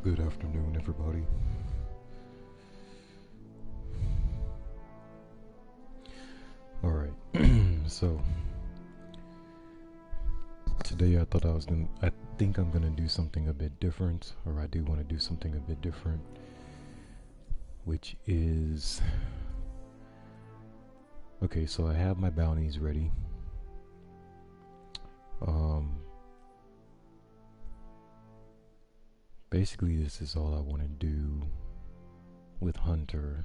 Good afternoon, everybody. Alright, so today I think I'm gonna do something a bit different, or I do want to do something a bit different, which is okay. So I have my bounties ready. Basically, this is all I want to do with Hunter.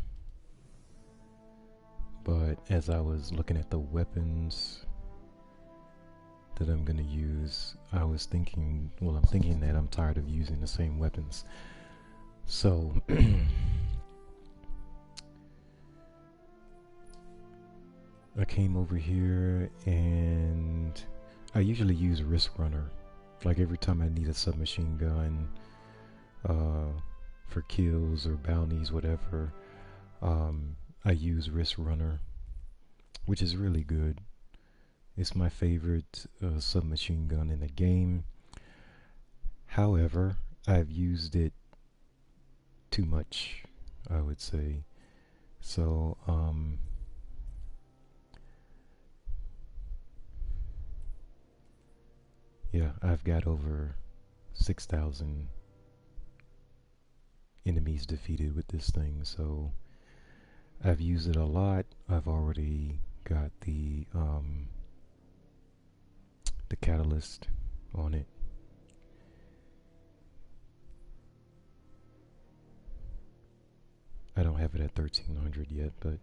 But as I was looking at the weapons that I'm gonna use, I'm thinking that I'm tired of using the same weapons. So I came over here and I usually use Risk Runner. Like every time I need a submachine gun for kills or bounties, whatever, I use Risk Runner, which is really good. It's my favorite submachine gun in the game. However, I've used it too much, I would say. So, yeah, I've got over 6,000 enemies defeated with this thing, so I've used it a lot. I've already got the catalyst on it. I don't have it at 1300 yet, but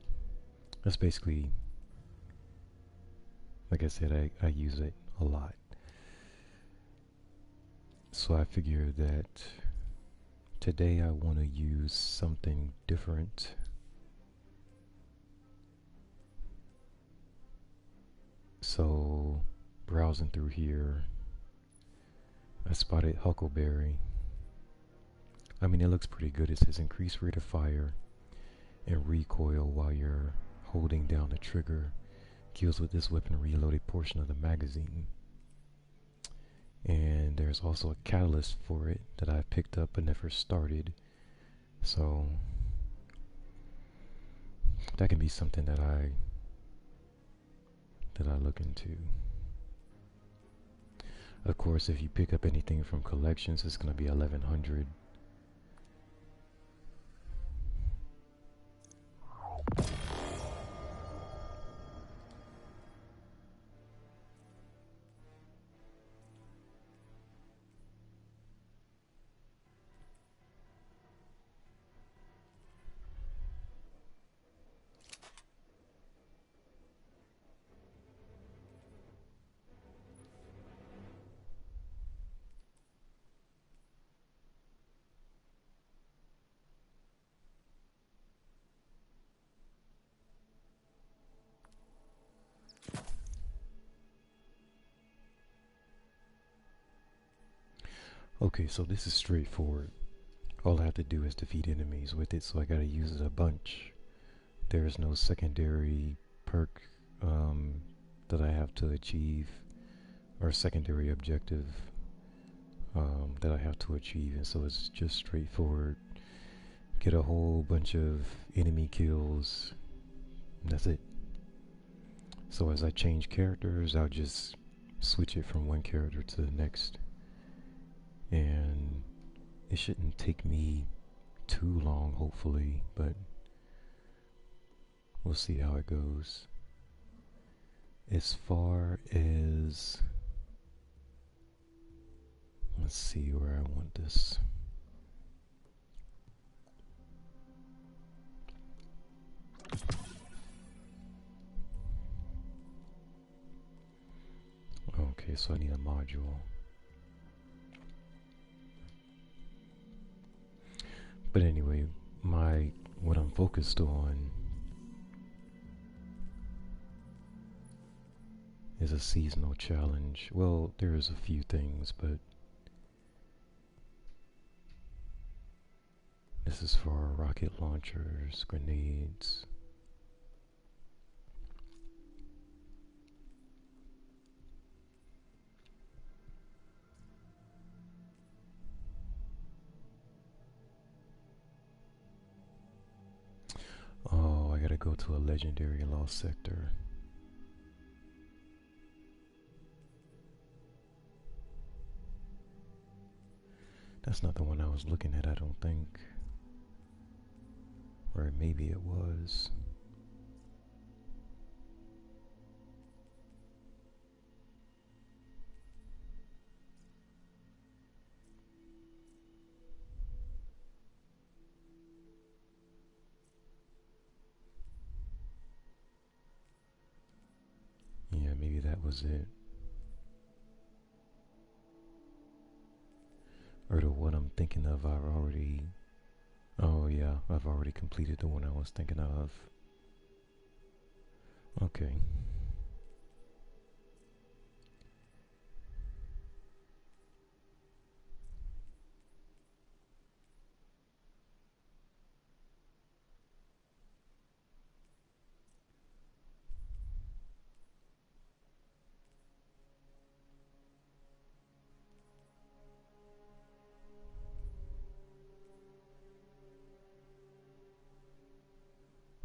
that's basically, like I said, I use it a lot. So I figured that today I want to use something different. So, browsing through here, I spotted Huckleberry. I mean, it looks pretty good. It says increase rate of fire and recoil while you're holding down the trigger. Kills with this weapon reload a portion of the magazine. And there's also a catalyst for it that I picked up but never started. So that can be something that I look into. Of course, if you pick up anything from collections, it's going to be 1100. Okay, so this is straightforward. All I have to do is defeat enemies with it, so I gotta use it a bunch. There's no secondary perk that I have to achieve, or secondary objective that I have to achieve, and so it's just straightforward. Get a whole bunch of enemy kills, and that's it. So as I change characters, I'll just switch it from one character to the next, and it shouldn't take me too long, hopefully, but we'll see how it goes. As far as, let's see where I want this. Okay, so I need a module. But anyway, what I'm focused on is a seasonal challenge. Well, there's a few things, but this is for rocket launchers, grenades. go to a legendary lost sector. That's not the one I was looking at, I don't think. Or maybe it was. Yeah, maybe that was it. Or the one I'm thinking of, I've already... Oh yeah, I've already completed the one I was thinking of. Okay.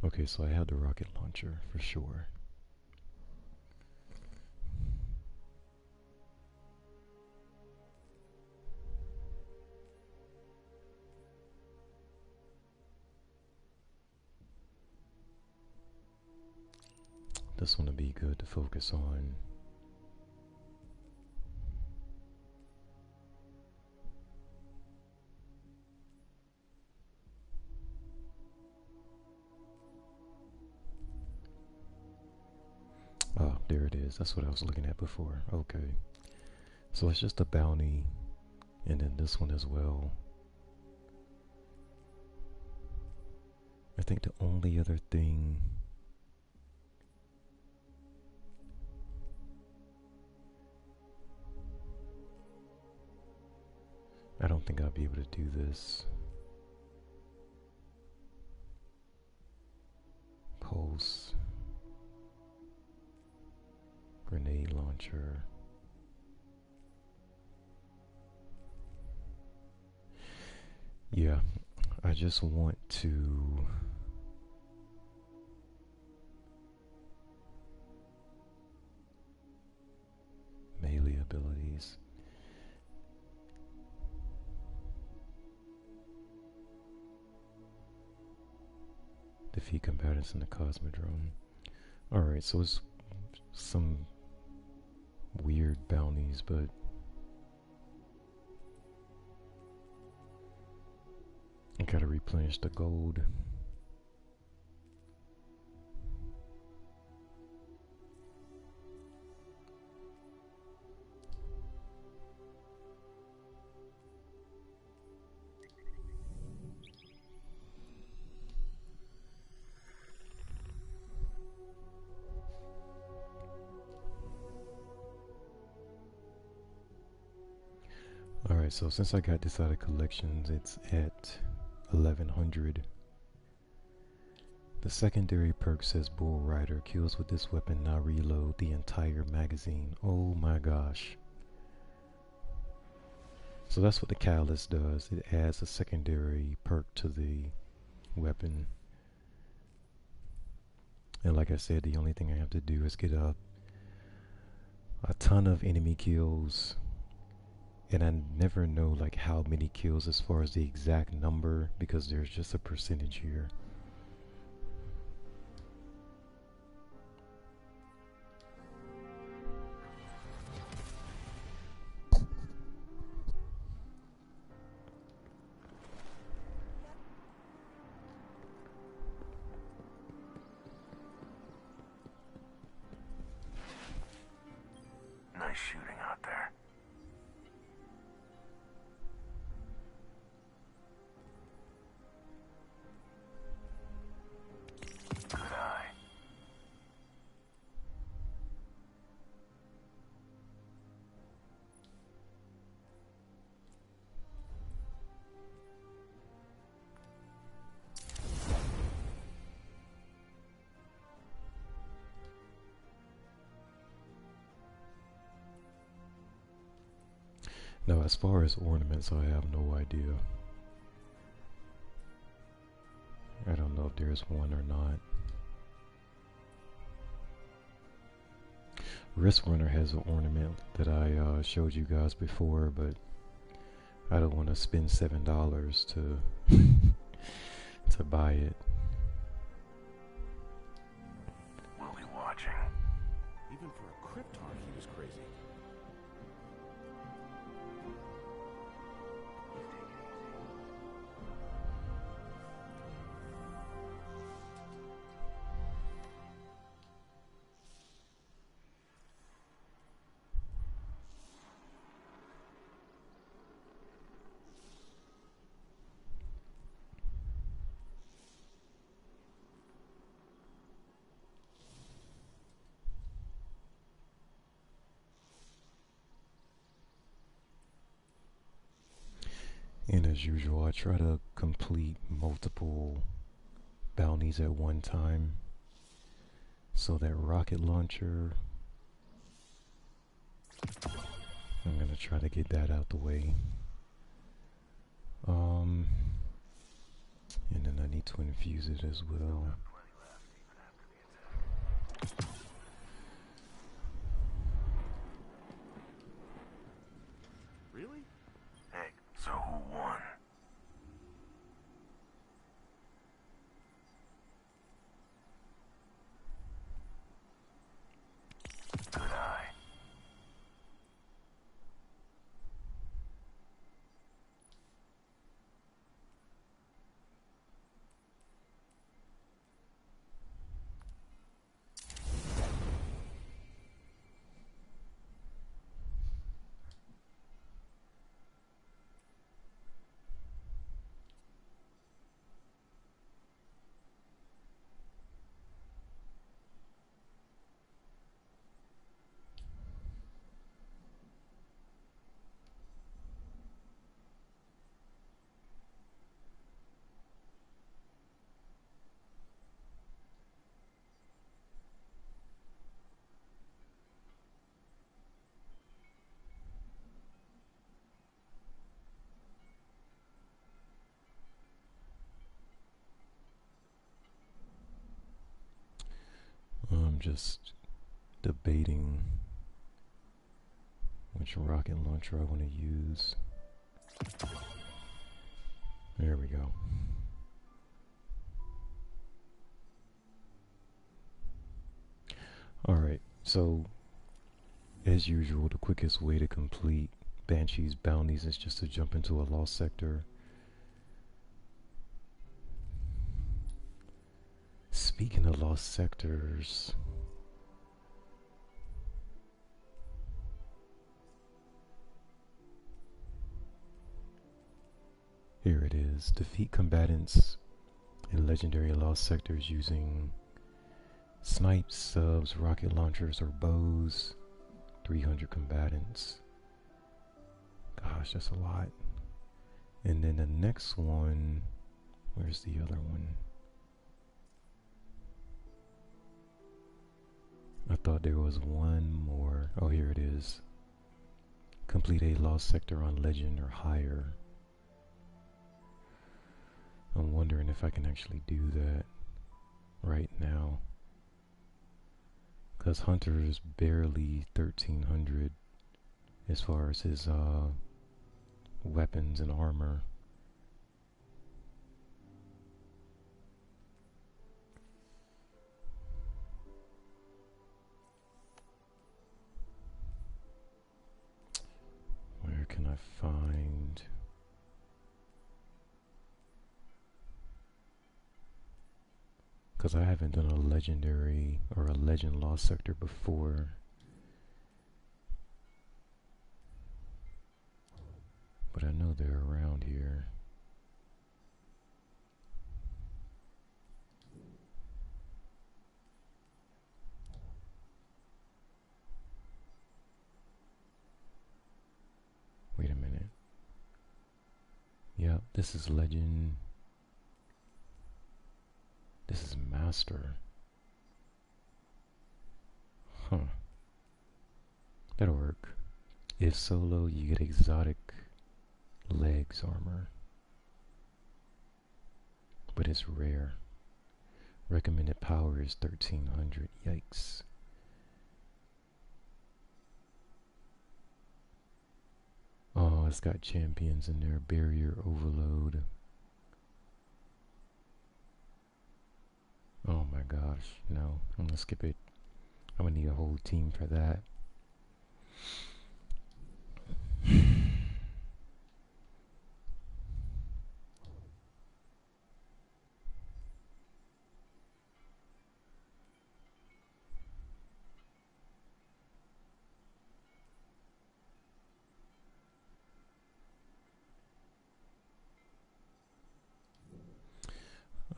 Okay, so I have the rocket launcher for sure. This one would be good to focus on. Ah, there it is. That's what I was looking at before. Okay. So it's just a bounty, and then this one as well. I think the only other thing... I don't think I'll be able to do this. Pulse. Grenade launcher. Yeah, I just want to... melee abilities. Defeat combatants in the Cosmodrome. Alright, so it's some weird bounties, but I gotta replenish the gold. Alright, so since I got this out of collections, it's at 1100. The secondary perk says Bull Rider. Kills with this weapon now reload the entire magazine. Oh my gosh. So that's what the catalyst does. It adds a secondary perk to the weapon. And like I said, the only thing I have to do is get a ton of enemy kills. And I never know like how many kills as far as the exact number, because there's just a percentage here. Nice shooting out there. Good eye. Now, as far as ornaments, I have no idea. I don't know if there's one or not. Wrist Runner has an ornament that I showed you guys before, but I don't want to spend $7 to to buy it. We'll be watching. Even for a cryptarch, he was crazy. And as usual, I try to complete multiple bounties at one time. So that rocket launcher, I'm gonna try to get that out the way. And then I need to infuse it as well. Really? Hey, so who won? Good eye. I'm just debating which rocket launcher I want to use. There we go. Alright, so as usual, the quickest way to complete Banshee's bounties is just to jump into a lost sector. Speaking of lost sectors, here it is. Defeat combatants in legendary lost sectors using snipes, subs, rocket launchers, or bows. 300 combatants. Gosh, that's a lot. And then the next one, where's the other one? I thought there was one more. Oh, here it is. Complete a lost sector on legend or higher. I'm wondering if I can actually do that right now. Because Hunter is barely 1300 as far as his weapons and armor. Where can I find... Because I haven't done a legendary or a legend lost sector before. But I know they're around here. Wait a minute. Yeah, this is legend. This is master. Huh. That'll work. If solo, you get exotic legs armor. But it's rare. Recommended power is 1300. Yikes. it's got champions in there. Barrier overload. Oh my gosh, no. I'm gonna skip it. I'm gonna need a whole team for that.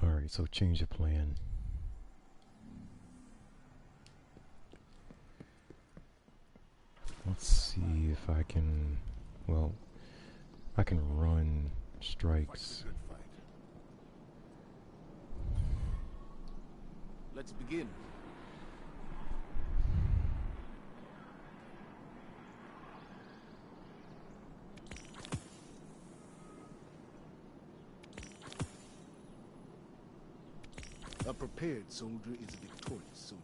Alright, so change the plan. Let's see if I can, well, I can run strikes. Good fight. Let's begin. A prepared soldier is a victorious soldier.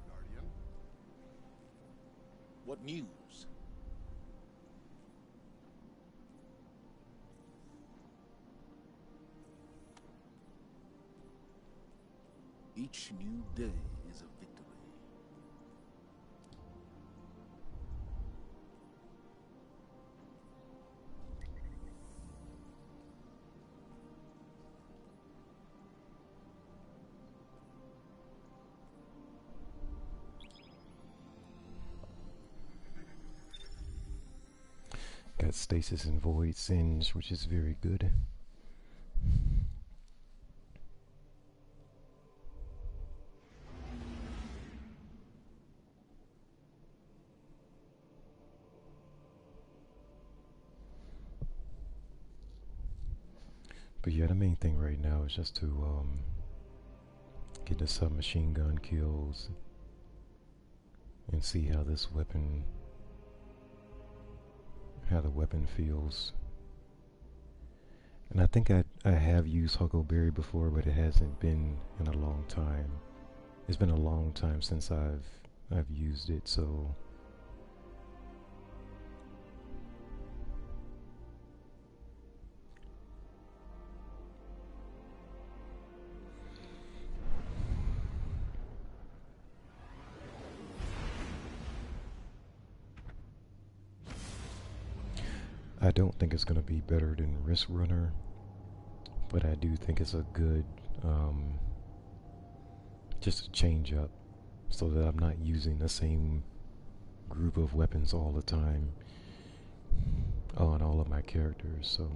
Guardian? What news? Each new day is a victory. Got stasis and void singe, which is very good. But yeah, the main thing right now is just to get the submachine gun kills and see how this weapon, how the weapon feels. And I think I have used Huckleberry before, but it hasn't been in a long time. It's been a long time since I've used it, so I don't think it's going to be better than Risk Runner, but I do think it's a good, just a change up, so that I'm not using the same group of weapons all the time on all of my characters, so.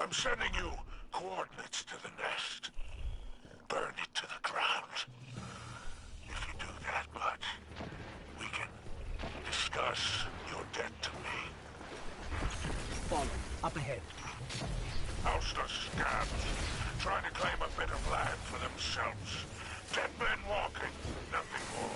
I'm sending you coordinates to the nest. Burn it to the ground. If you do that much, we can discuss your debt to me. Follow. Up ahead. Houseless scabs, trying to claim a bit of land for themselves. Dead men walking, nothing more.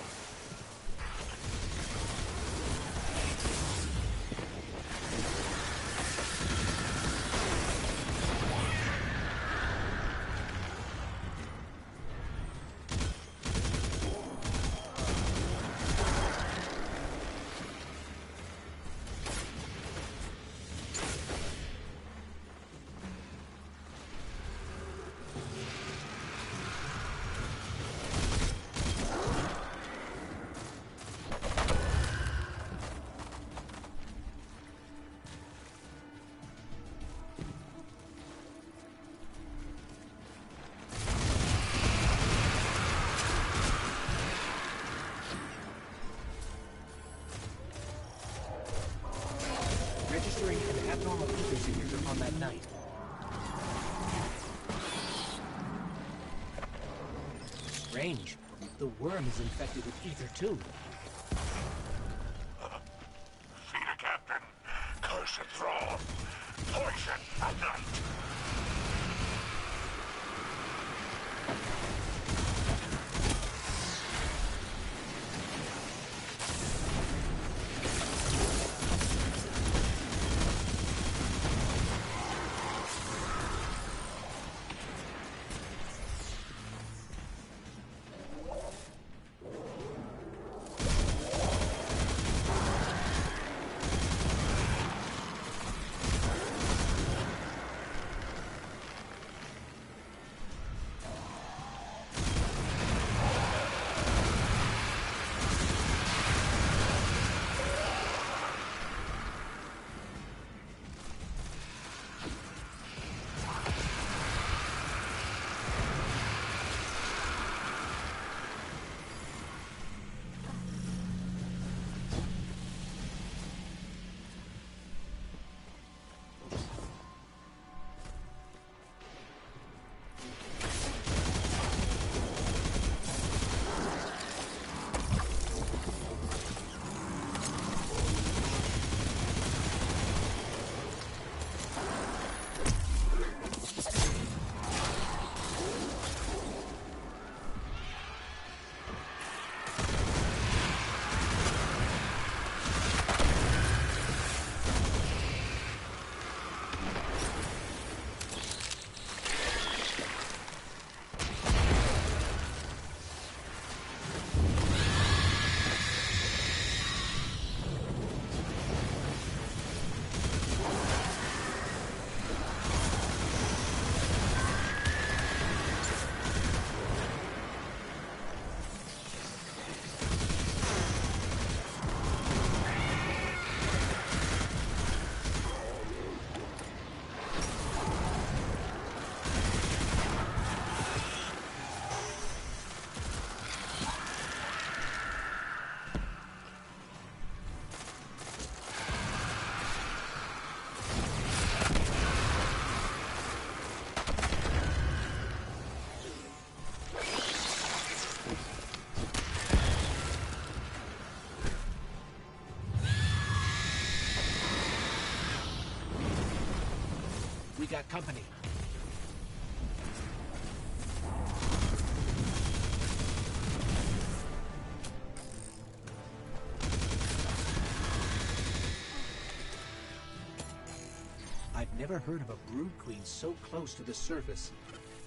The worm is infected with ether too. Feeder Captain, cursed thrall, poison at night. We got company. I've never heard of a brood queen so close to the surface.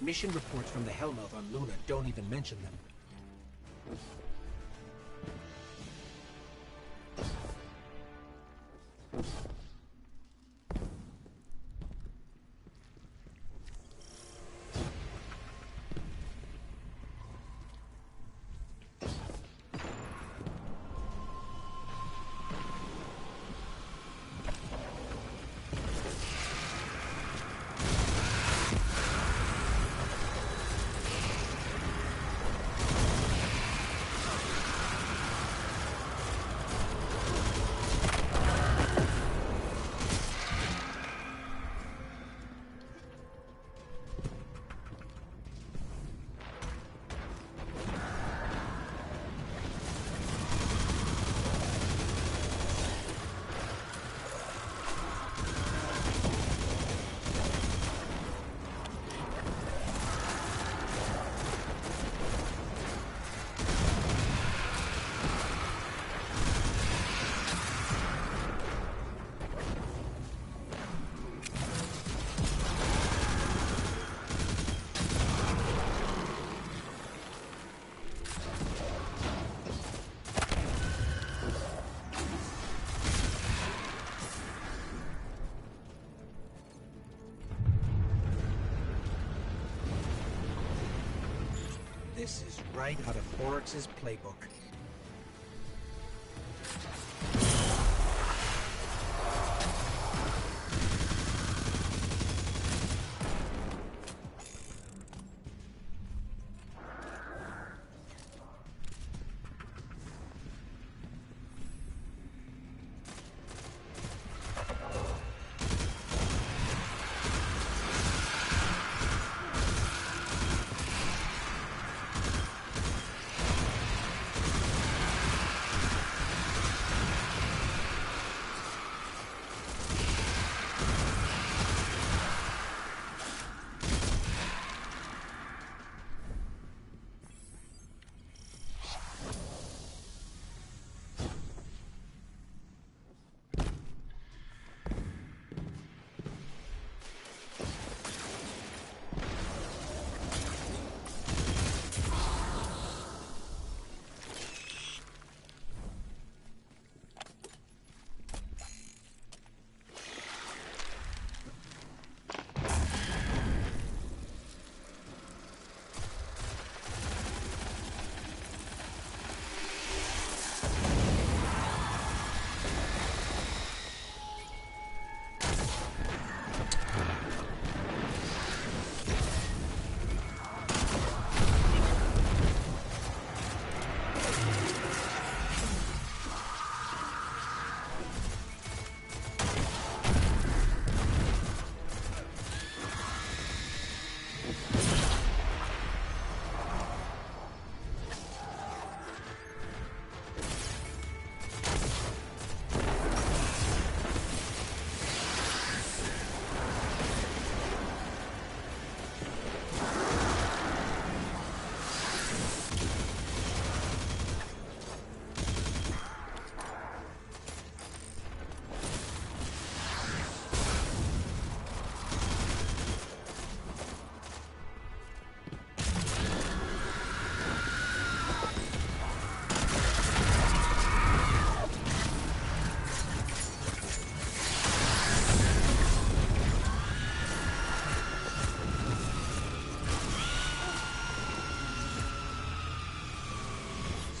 Mission reports from the Hellmouth on Luna don't even mention them. This is right out of Oryx's playbook.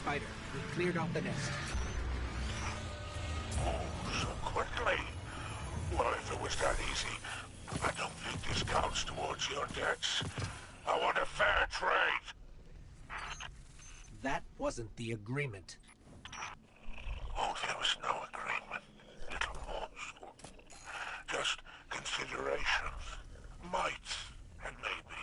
fighter. We cleared out the nest. Oh, so quickly. Well, if it was that easy, I don't think this counts towards your debts. I want a fair trade. That wasn't the agreement. Oh, there was no agreement, little morsel. Just considerations, mights, and maybes.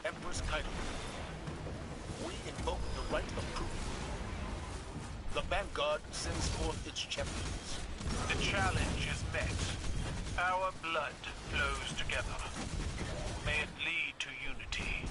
Empress Kaido, we invoke the right of proof. The Vanguard sends forth its champions. The challenge is met. Our blood flows together. May it lead to unity.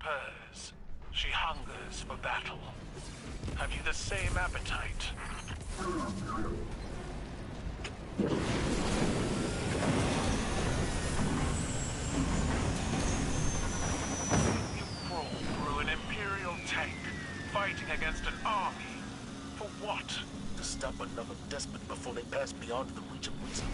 purrs. She hungers for battle. Have you the same appetite? You crawl through an Imperial tank, fighting against an army. For what? To stop another despot before they pass beyond the reach of reason.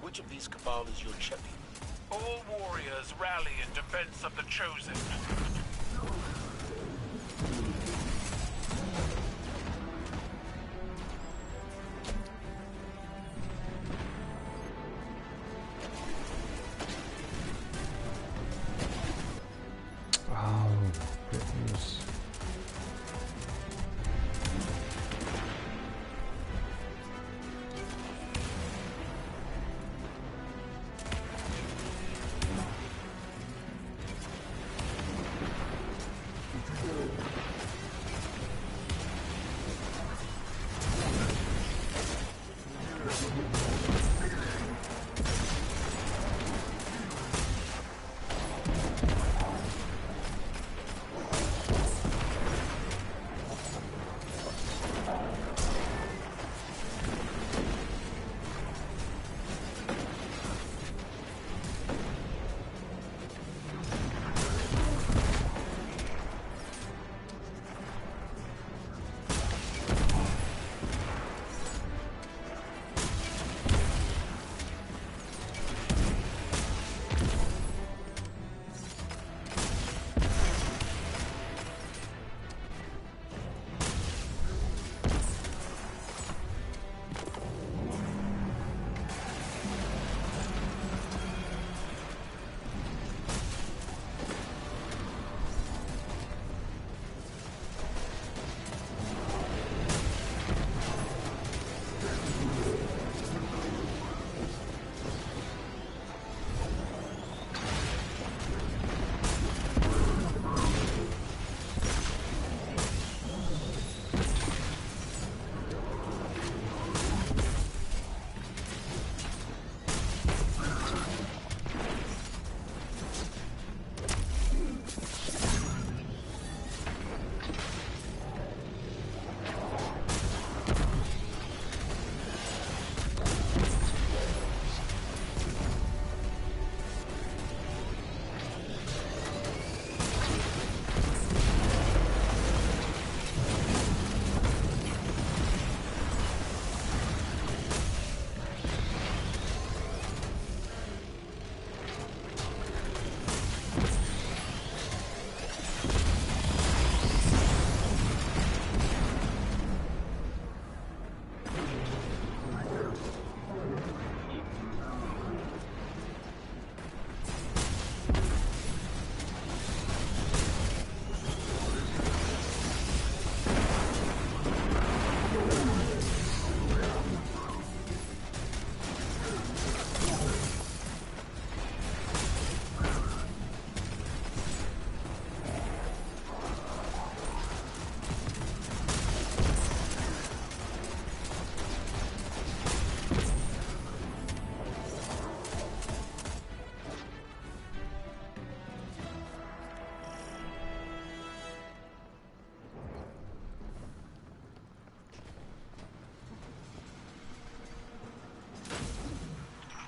Which of these Cabal is your champion? All warriors rally in defense of the Chosen. Oh, goodness.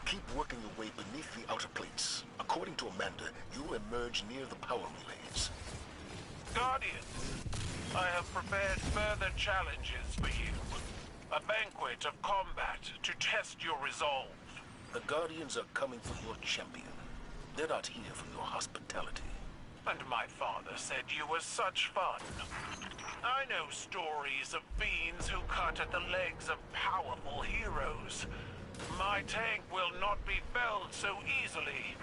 Keep working your way beneath the outer plates. According to Amanda, you'll emerge near the power relays. Guardians, I have prepared further challenges for you. A banquet of combat to test your resolve. The Guardians are coming for your champion. They're not here for your hospitality. And my father said you were such fun. I know stories of fiends who cut at the legs of powerful heroes. My tank will not be felled so easily.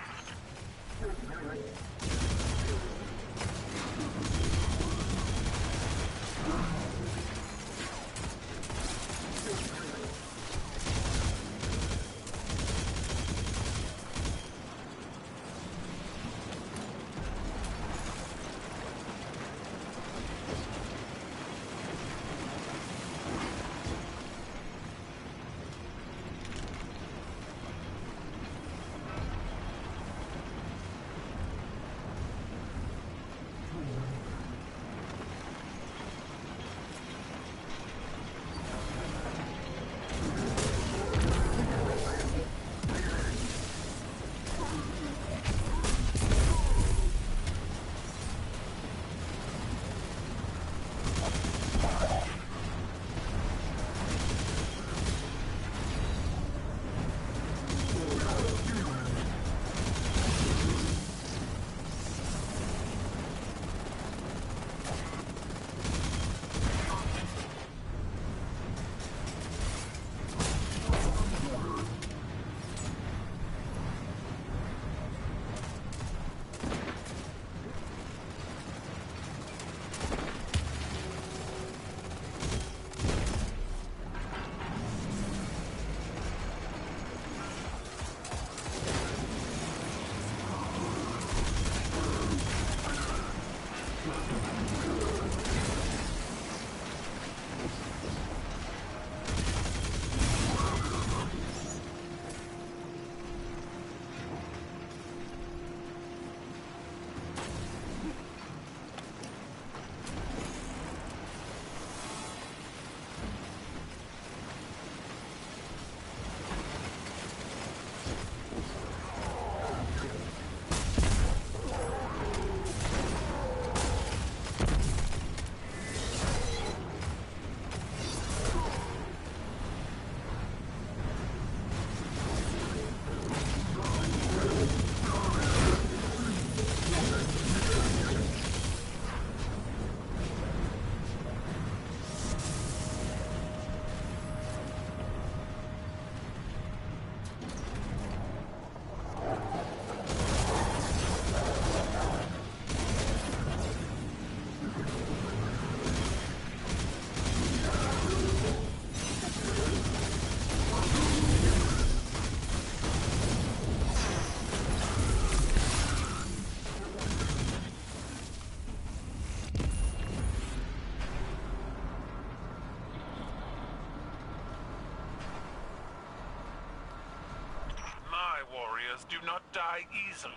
warriors do not die easily.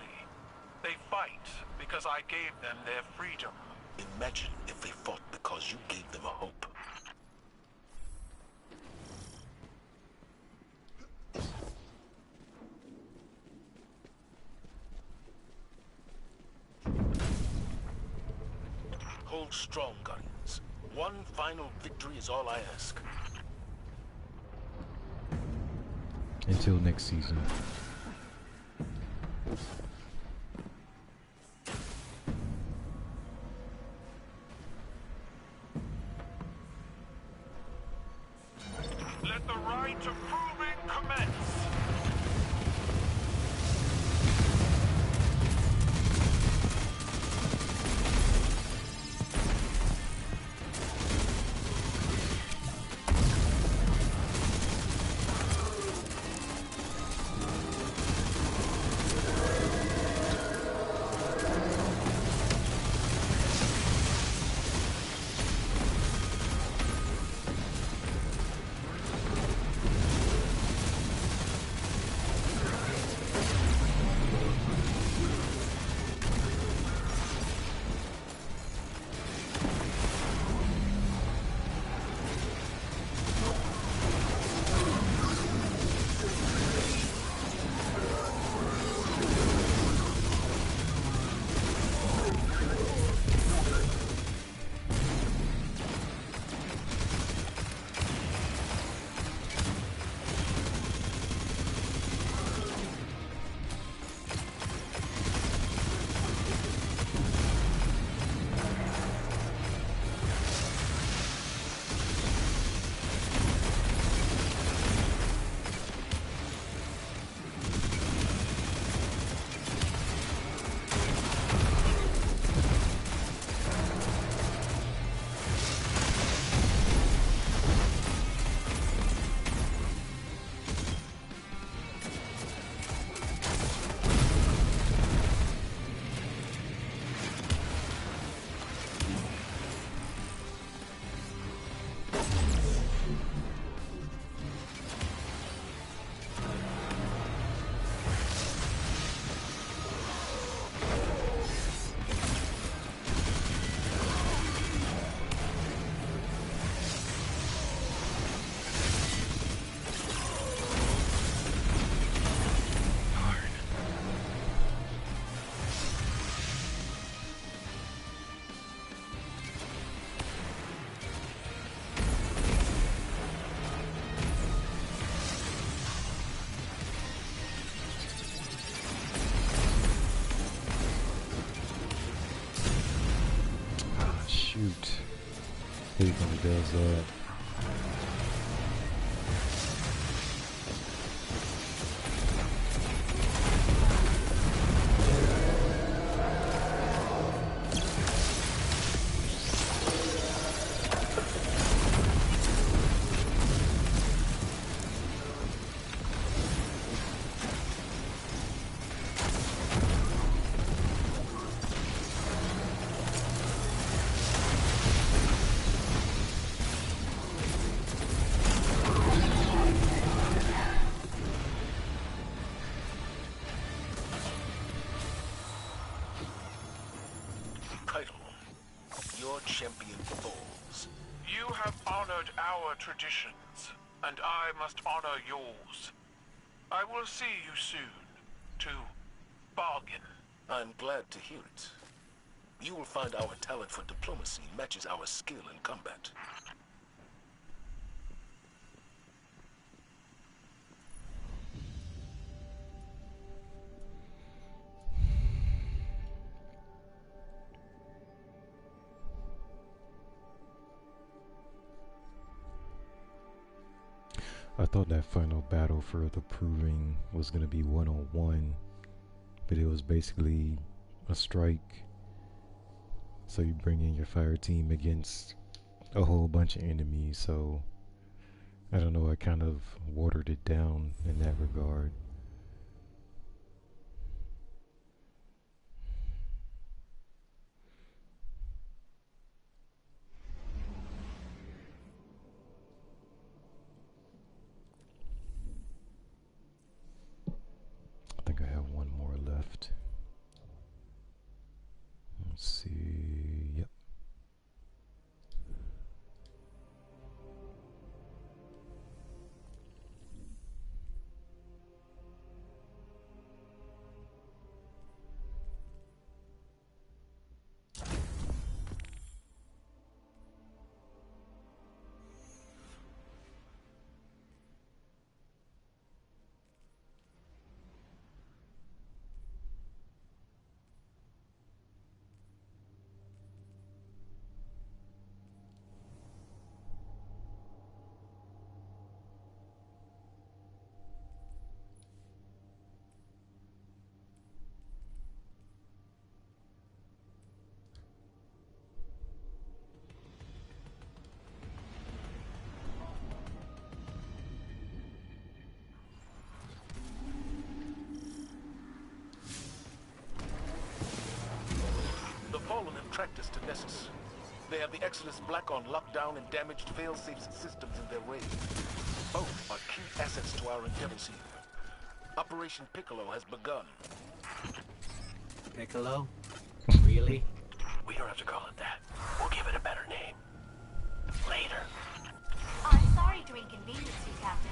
They fight because I gave them their freedom. Imagine if they fought because you gave them a hope. Hold strong, Guardians. One final victory is all I ask. Until next season. Let the rite of proving commence! Shoot. Hate when it does that. Your champion falls. You have honored our traditions, and I must honor yours. I will see you soon, to bargain. I'm glad to hear it. You will find our talent for diplomacy matches our skill in combat. I thought that final battle for the proving was going to be one-on-one, but it was basically a strike. So you bring in your fire team against a whole bunch of enemies, so I don't know, I kind of watered it down in that regard. I think I have They have the Exodus Black on lockdown and damaged fail-safe systems in their raid. Both are key assets to our endeavors here. Operation Piccolo has begun. Piccolo? Really? We don't have to call it that. We'll give it a better name. Later. I'm sorry to inconvenience you, Captain.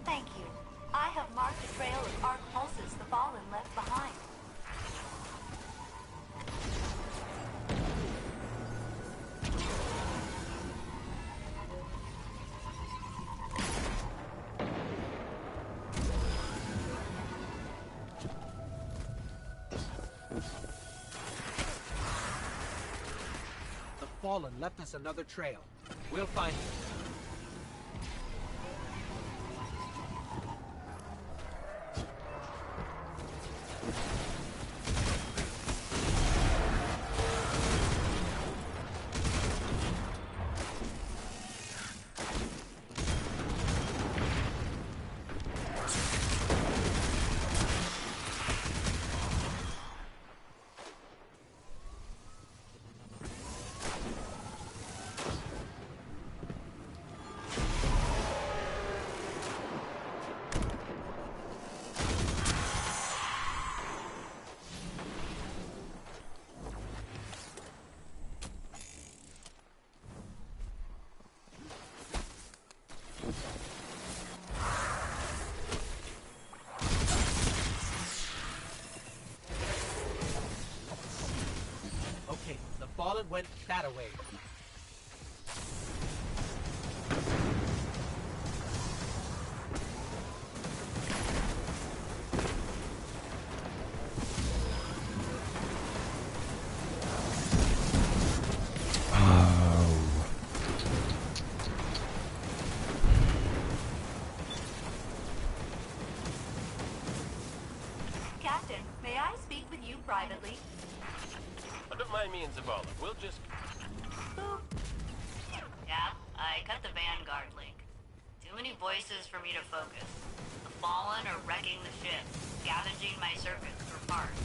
Thank you. I have marked a trail of arc pulses the Fallen left behind. The Fallen left us another trail. We'll find it. Okay, the Fallen went that away. Captain, may I speak with you privately? Don't mind me and Zavala. We'll just... Boop. Yeah, I cut the Vanguard link. Too many voices for me to focus. The Fallen are wrecking the ship, scavenging my circuits for parts.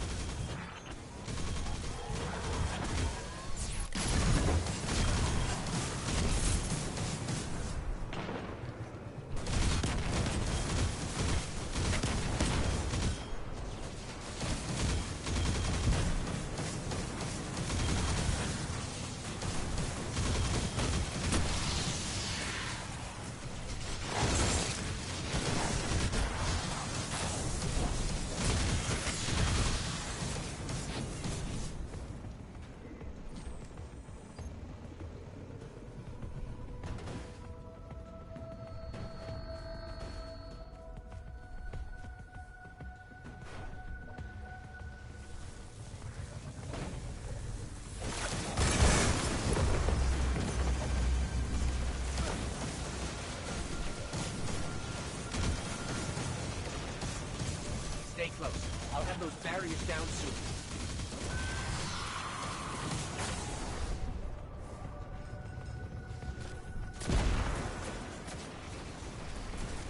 Stay close. I'll have those barriers down soon.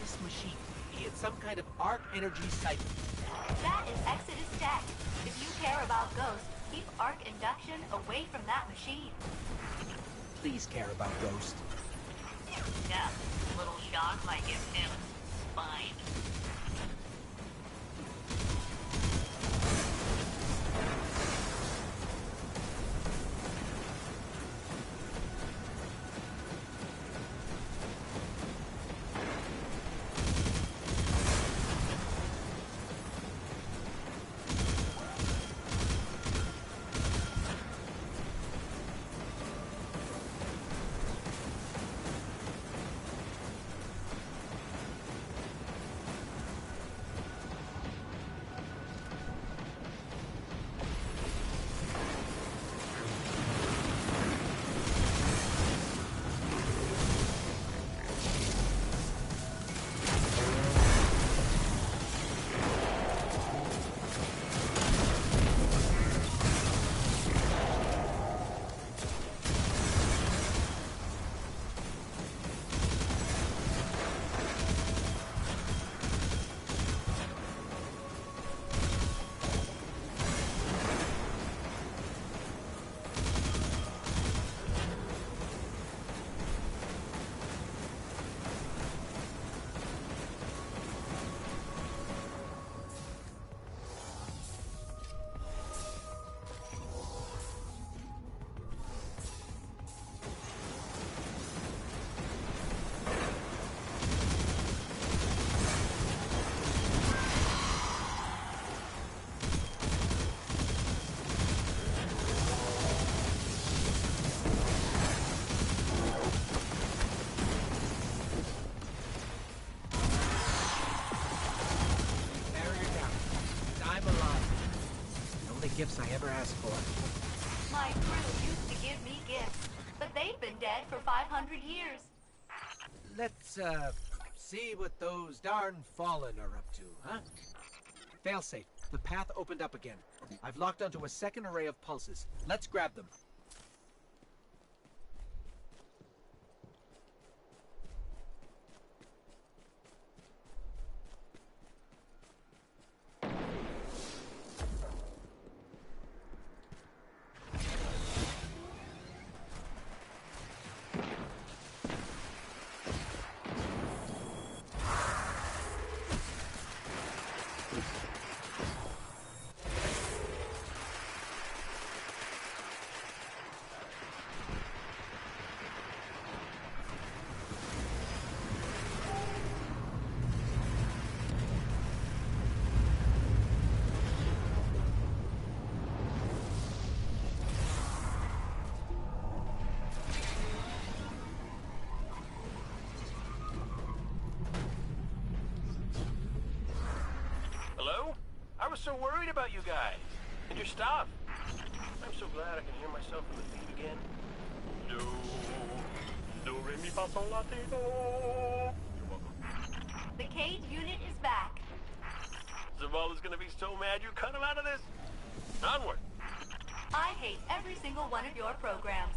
This machine, it's some kind of arc energy cycle. That is Exodus tech. If you care about ghosts, keep arc induction away from that machine. Please care about Ghost. Yeah, a little shock might give him spine. gifts I ever asked for. My crew used to give me gifts, but they've been dead for 500 years. Let's, see what those darn fallen are up to, huh? Failsafe, the path opened up again. I've locked onto a second array of pulses. Let's grab them. I was so worried about you guys and your stuff. I'm so glad I can hear myself in the feed again. Do, re, mi, fa, sol, la, ti, do. You're welcome. The Cade unit is back. Zavala's gonna be so mad you cut him out of this. Onward. I hate every single one of your programs.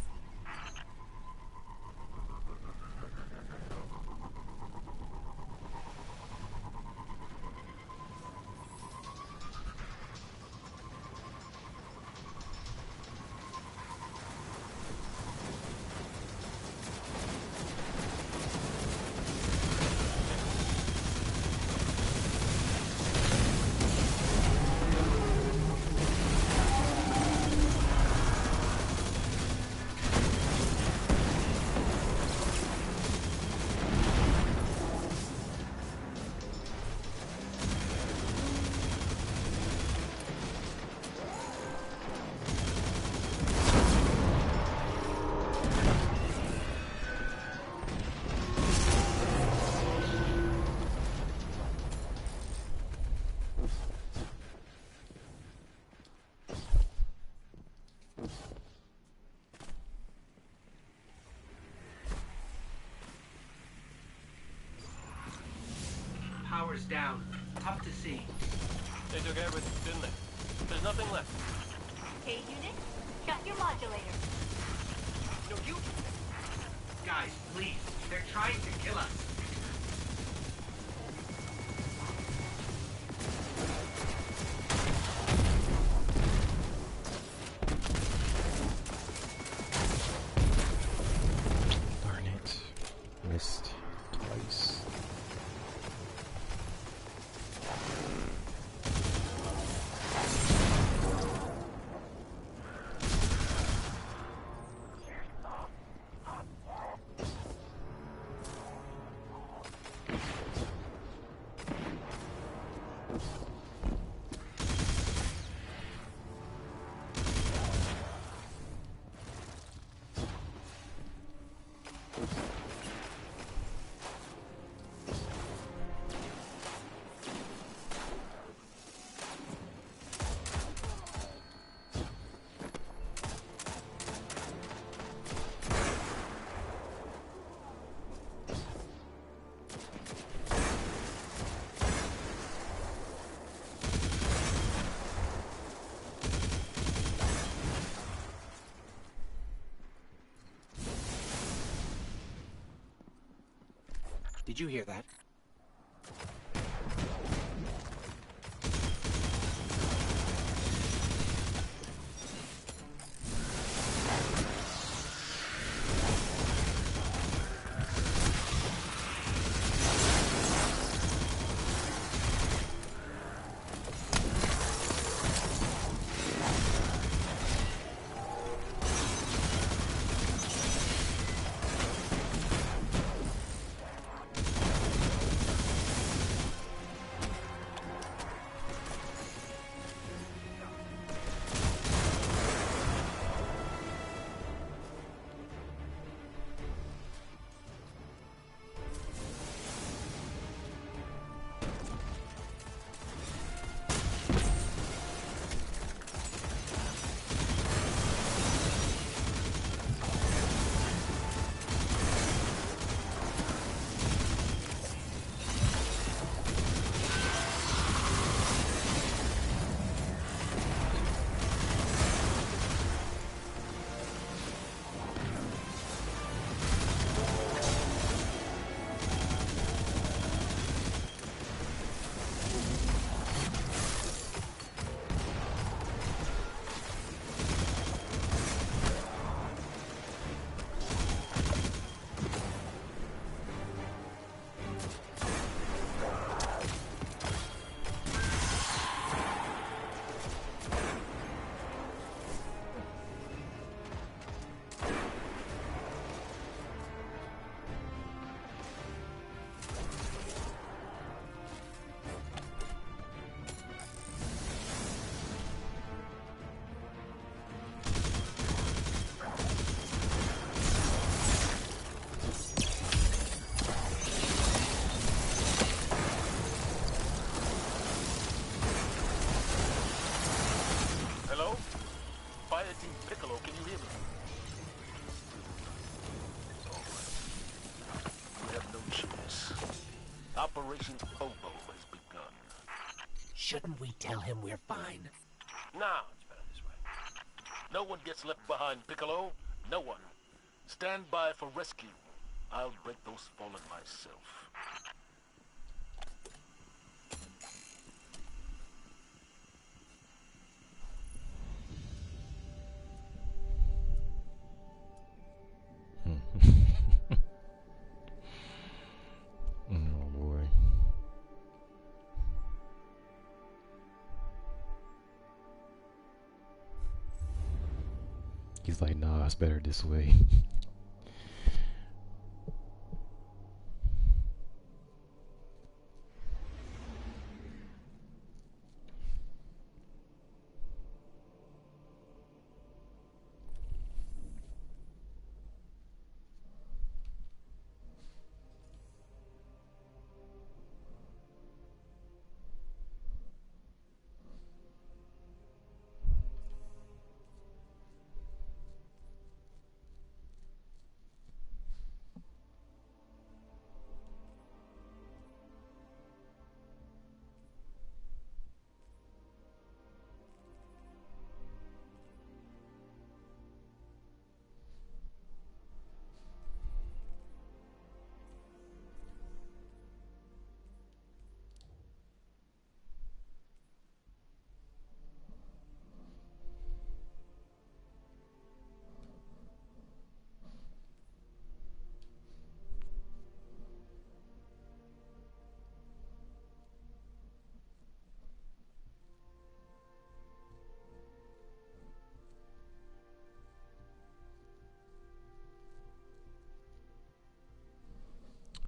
Power's down. Tough to see. They took everything, didn't they? There's nothing left. Cade unit, shut your modulator. No, you... Guys, please. They're trying to kill us. Darn it. Missed twice. Did you hear that? Operation Oboe has begun. Shouldn't we tell him we're fine? No, it's better this way. No one gets left behind, Piccolo. No one. Stand by for rescue. I'll break those fallen myself. Oh boy. He's like, nah, it's better this way.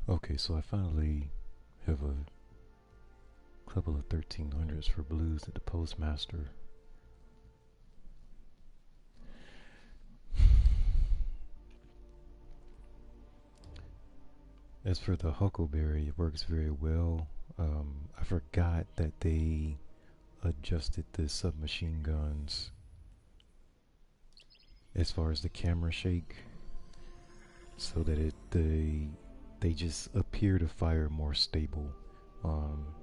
Okay, so I finally have a couple of 1300s for blues at the postmaster. As for the Huckleberry, it works very well. I forgot that they adjusted the submachine guns as far as the camera shake, so that they just appear to fire more stable.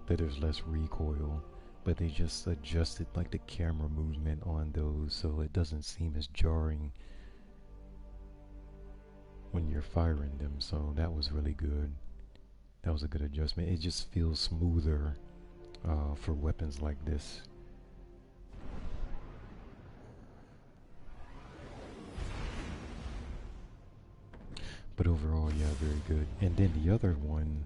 That there's less recoil, but they just adjusted like the camera movement on those so it doesn't seem as jarring when you're firing them. So that was really good. That was a good adjustment. It just feels smoother for weapons like this. But overall, yeah, very good. And then the other one,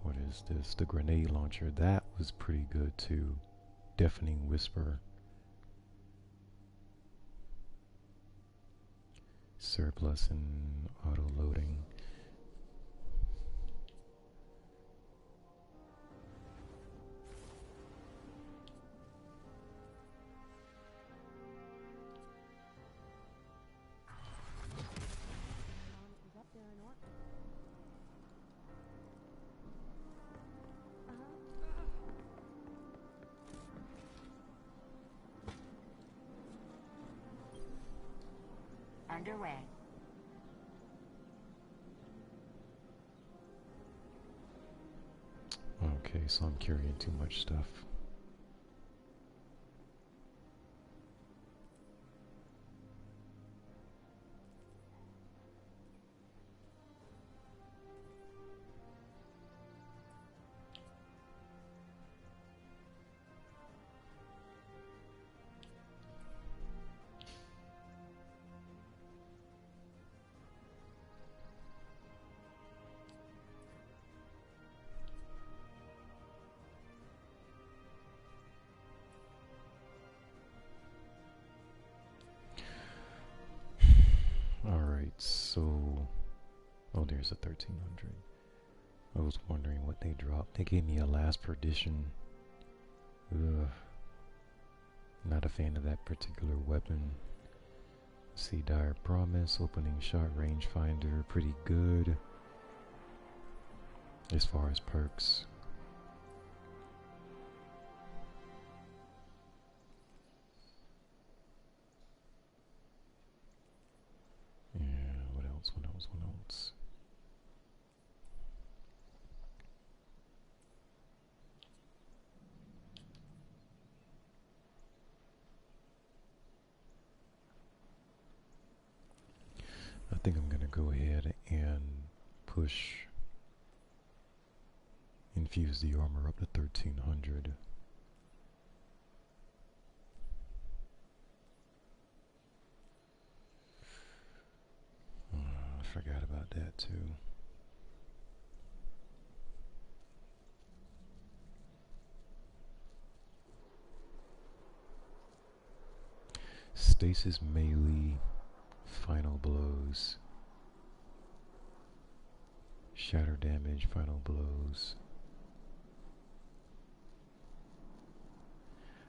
what is this? The grenade launcher. That was pretty good too. Deafening Whisper. Surplus and auto loading. Underway. Okay, so I'm carrying too much stuff. Alright, so... Oh, there's a 1300. I was wondering what they dropped. They gave me a last perdition. Ugh. Not a fan of that particular weapon. See, Dire Promise, opening shot, rangefinder, pretty good. As far as perks. Yeah, what else? think I'm gonna go ahead and push, infuse the armor up to 1300. I forgot about that too. Stasis melee, final blows, shatter damage, final blows.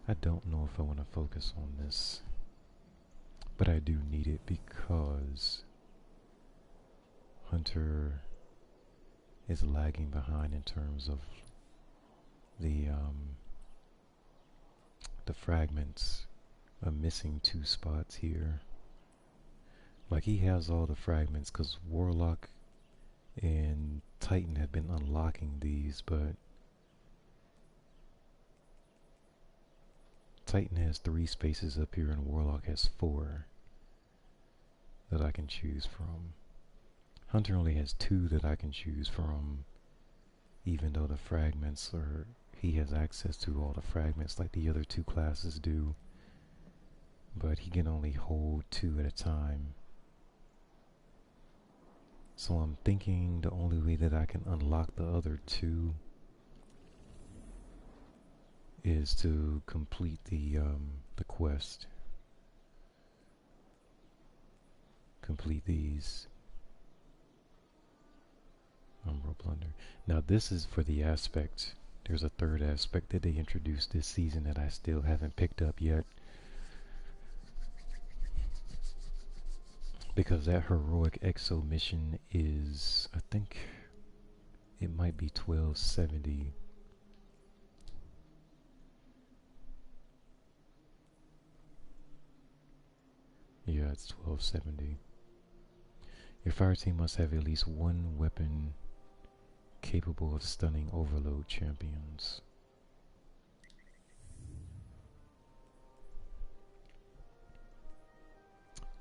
I don't know if I want to focus on this, but I do need it because Hunter is lagging behind in terms of the fragments. I'm missing 2 spots here. Like, he has all the fragments because Warlock and Titan have been unlocking these, but Titan has 3 spaces up here and Warlock has 4 that I can choose from. Hunter only has 2 that I can choose from, even though the fragments are, he has access to all the fragments like the other 2 classes do, but he can only hold 2 at a time. So I'm thinking the only way that I can unlock the other 2 is to complete the quest. Complete these. Umbral Plunder. Now this is for the aspect. There's a 3rd aspect that they introduced this season that I still haven't picked up yet. Because that heroic exo mission is, I think it might be 1270. Yeah, it's 1270. Your fire team must have at least 1 weapon capable of stunning overload champions.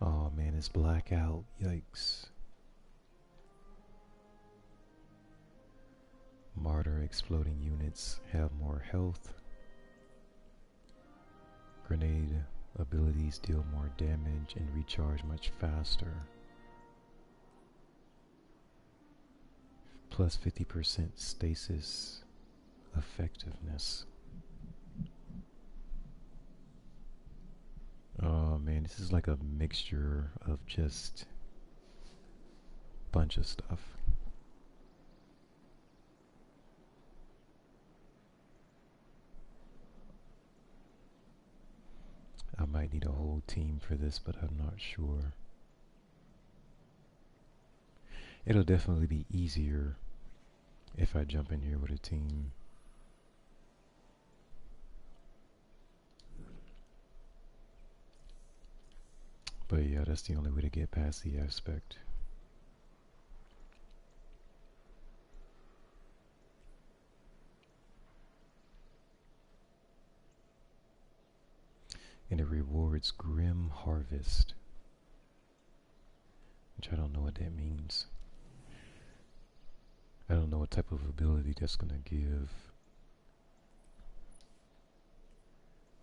Oh man, it's blackout. Yikes. Martyr exploding units have more health. Grenade abilities deal more damage and recharge much faster. Plus 50% stasis effectiveness. Oh man, this is like a mixture of just bunch of stuff. I might need a whole team for this, but I'm not sure. It'll definitely be easier if I jump in here with a team. But yeah, that's the only way to get past the aspect. And it rewards Grim Harvest, which I don't know what that means. I don't know what type of ability that's gonna give.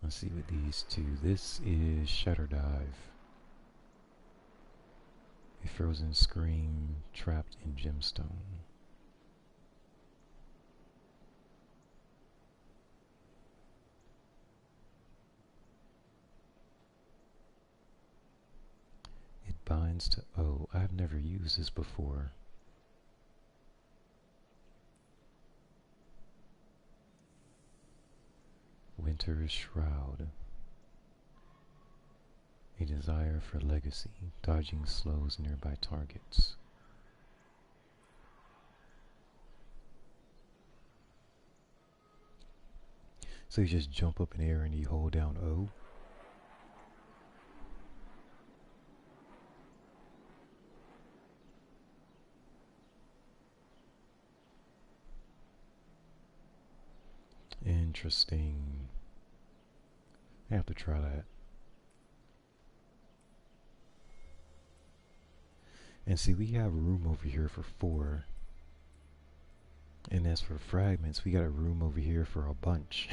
Let's see what these 2. This is Shatter Dive. A frozen scream trapped in gemstone. It binds to... Oh, I've never used this before. Winter's Shroud. A desire for legacy. Dodging slows nearby targets. So you just jump up in air and you hold down O. Interesting. I have to try that. And see, we have room over here for 4. And as for fragments, we got a room over here for a bunch.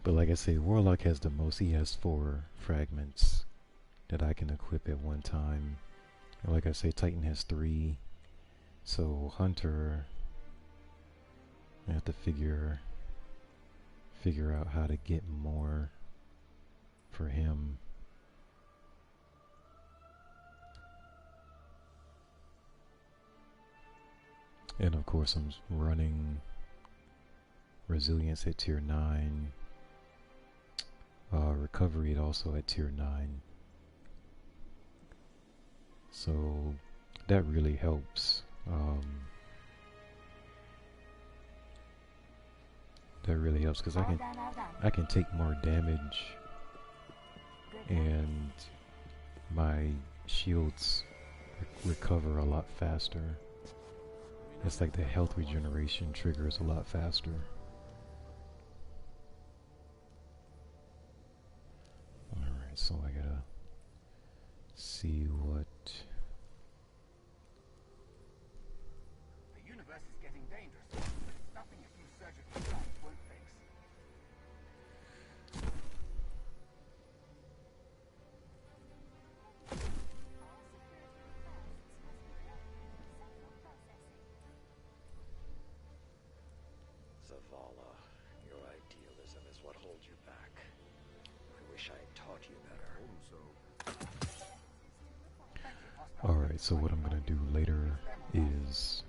But like I say, Warlock has the most. He has 4 fragments that I can equip at one time. And like I say, Titan has 3. So Hunter, I have to figure out how to get more for him. And of course I'm running resilience at tier 9, recovery also at tier 9. So that really helps. That really helps because I can take more damage and my shields recover a lot faster. It's like the health regeneration triggers a lot faster. Alright, so I gotta see what... The universe is getting dangerous. Nothing a few surgical strikes won't fix. Zavala, your idealism is what holds you back. I wish I had taught you better. Alright, so what I'm gonna do later is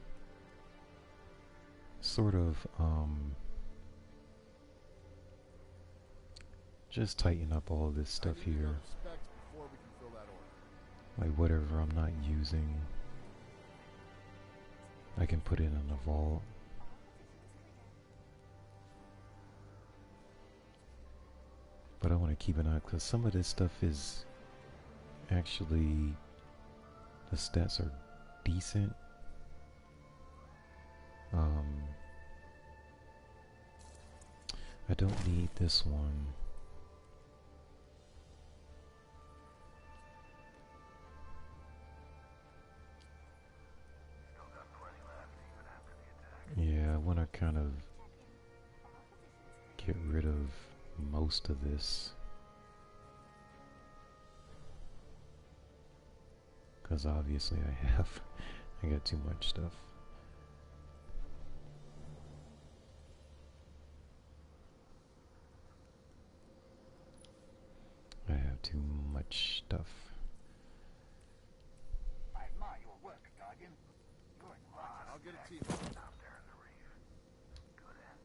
sort of just tighten up all this stuff here. Like whatever I'm not using, I can put it in the vault. But I want to keep an eye because some of this stuff is actually, the stats are decent. I don't need this one. Yeah, I want to kind of get rid of most of this. Because obviously I got too much stuff. I have too much stuff. I admire your work, Guardian. You're in right. I'll get it to you. Out there in the reef. Good and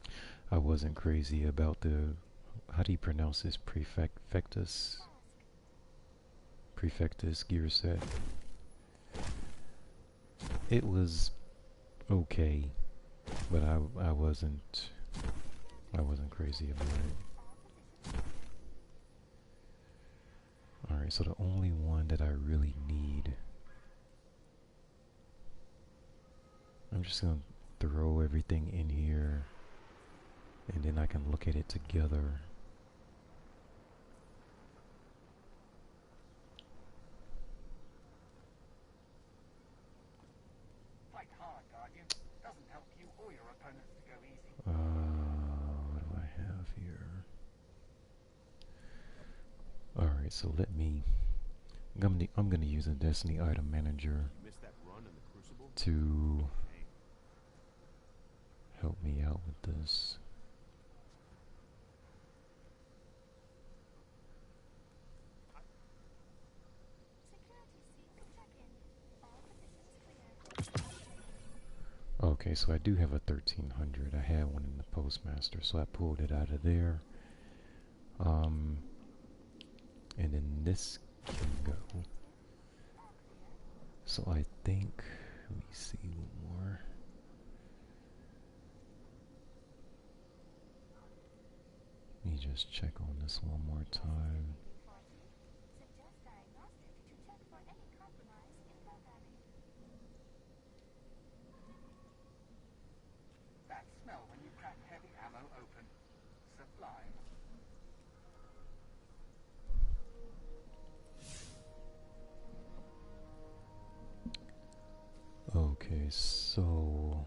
bad. I wasn't crazy about the, how do you pronounce this, Prefectus gear set. It was okay, but I wasn't crazy about it. Alright, so the only one that I really need, I'm just gonna throw everything in here and then I can look at it together. Fight hard, Guardian. Doesn't help you or your opponents to go easy. What do I have here? Alright, so let me, I'm gonna use a Destiny item manager to help me out with this. Okay, so I do have a 1300. I had one in the Postmaster, so I pulled it out of there. And then this can go. So I think, let me see one more. Let me just check on this one more time. That smell when you crack heavy ammo open. Sublime. Okay, so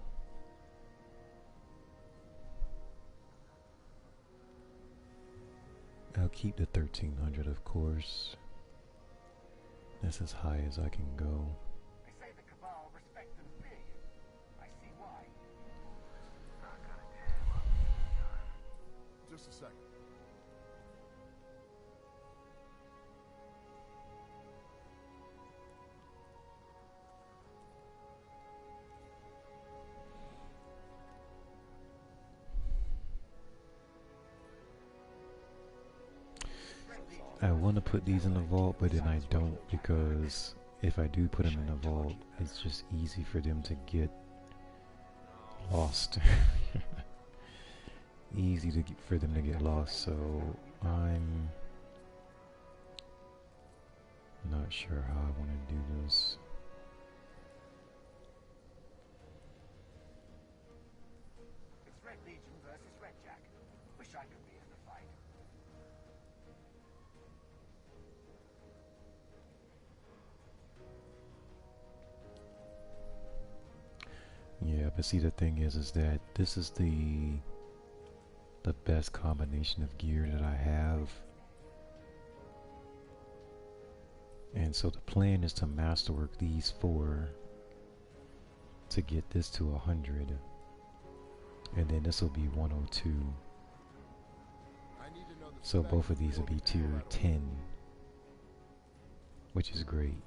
I'll keep the 1300, of course. That's as high as I can go. They say the Cabal respect and fear you. I see why. Not gonna jam up this time. Just a second. I want to put these in the vault, but then I don't, because if I do put them in the vault, it's just easy for them to get lost. Easy for them to get lost, so I'm not sure how I want to do this. It's Red Legion versus Red Jack. Wish I could be in the fight. Yeah, but see, the thing is that this is the best combination of gear that I have. And so the plan is to masterwork these 4 to get this to 100. And then this will be 102. So both of these will be tier 10, which is great.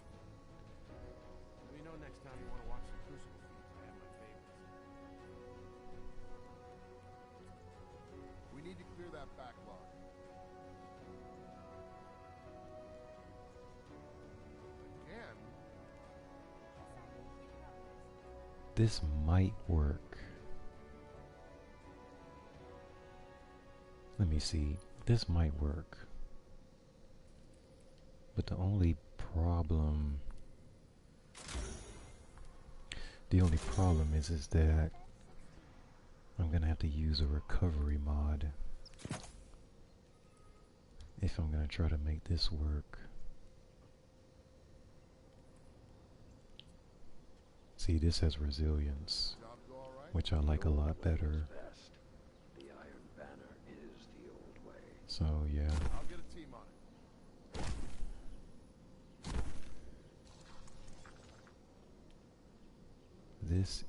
Let me know next time you want to watch some Crucible feeds. I have my favorites. We need to clear that backlog. Again? This might work. Let me see. This might work. But the only problem is that I'm gonna have to use a recovery mod if I'm gonna try to make this work. See, this has resilience, which I like a lot better. The Iron Banner is the old way. So yeah. I'll get a team on it. This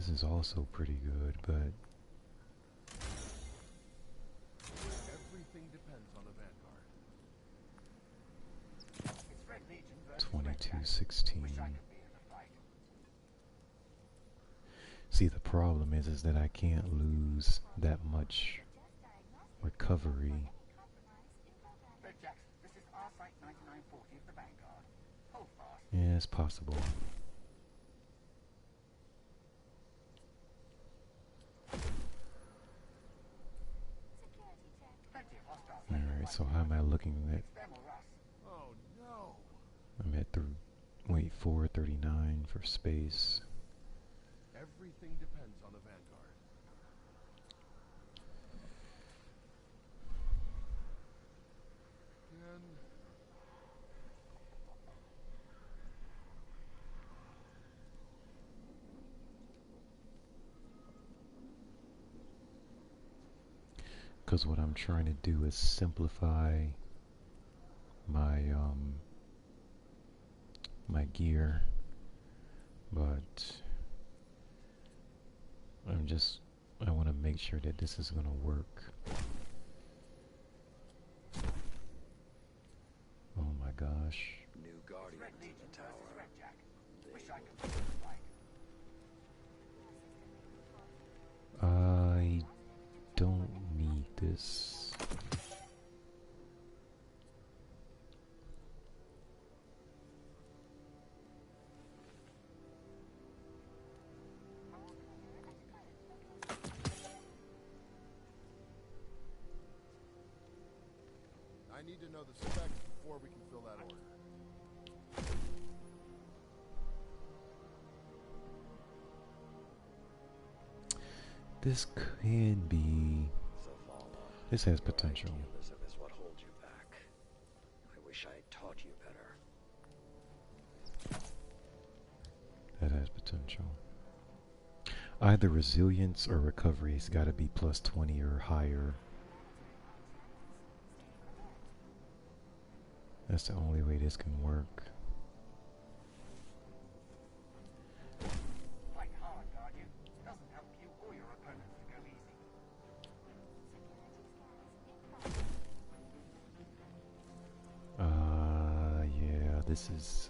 is also pretty good, but Everything depends on the Vanguard. It's Red Legion versus Red Jack. 2216. Wish I could be in the fight. See, the problem is that I can't lose that much recovery. Red Jack, this is our site 9940 of the Vanguard. Hold fast. Yeah, it's possible. Plenty of hostiles. Alright, so how am I looking at? Them or us. Oh no. I'm at 439 for space. Everything depends on the Vanguard. Again. Because what I'm trying to do is simplify my my gear, but I want to make sure that this is going to work. Oh my gosh. New Guardians in the tower. Red Jack. Wish I could be in the fight. I don't need this. I need to know the specs before we can fill that order. This could be. This has potential. Idealism is what holds you back. I wish I had taught you better. potential. Either resilience or recovery has got to be plus 20 or higher. That's the only way this can work. Fight hard, Guardian. Doesn't help you or your opponents to go easy. Yeah, this is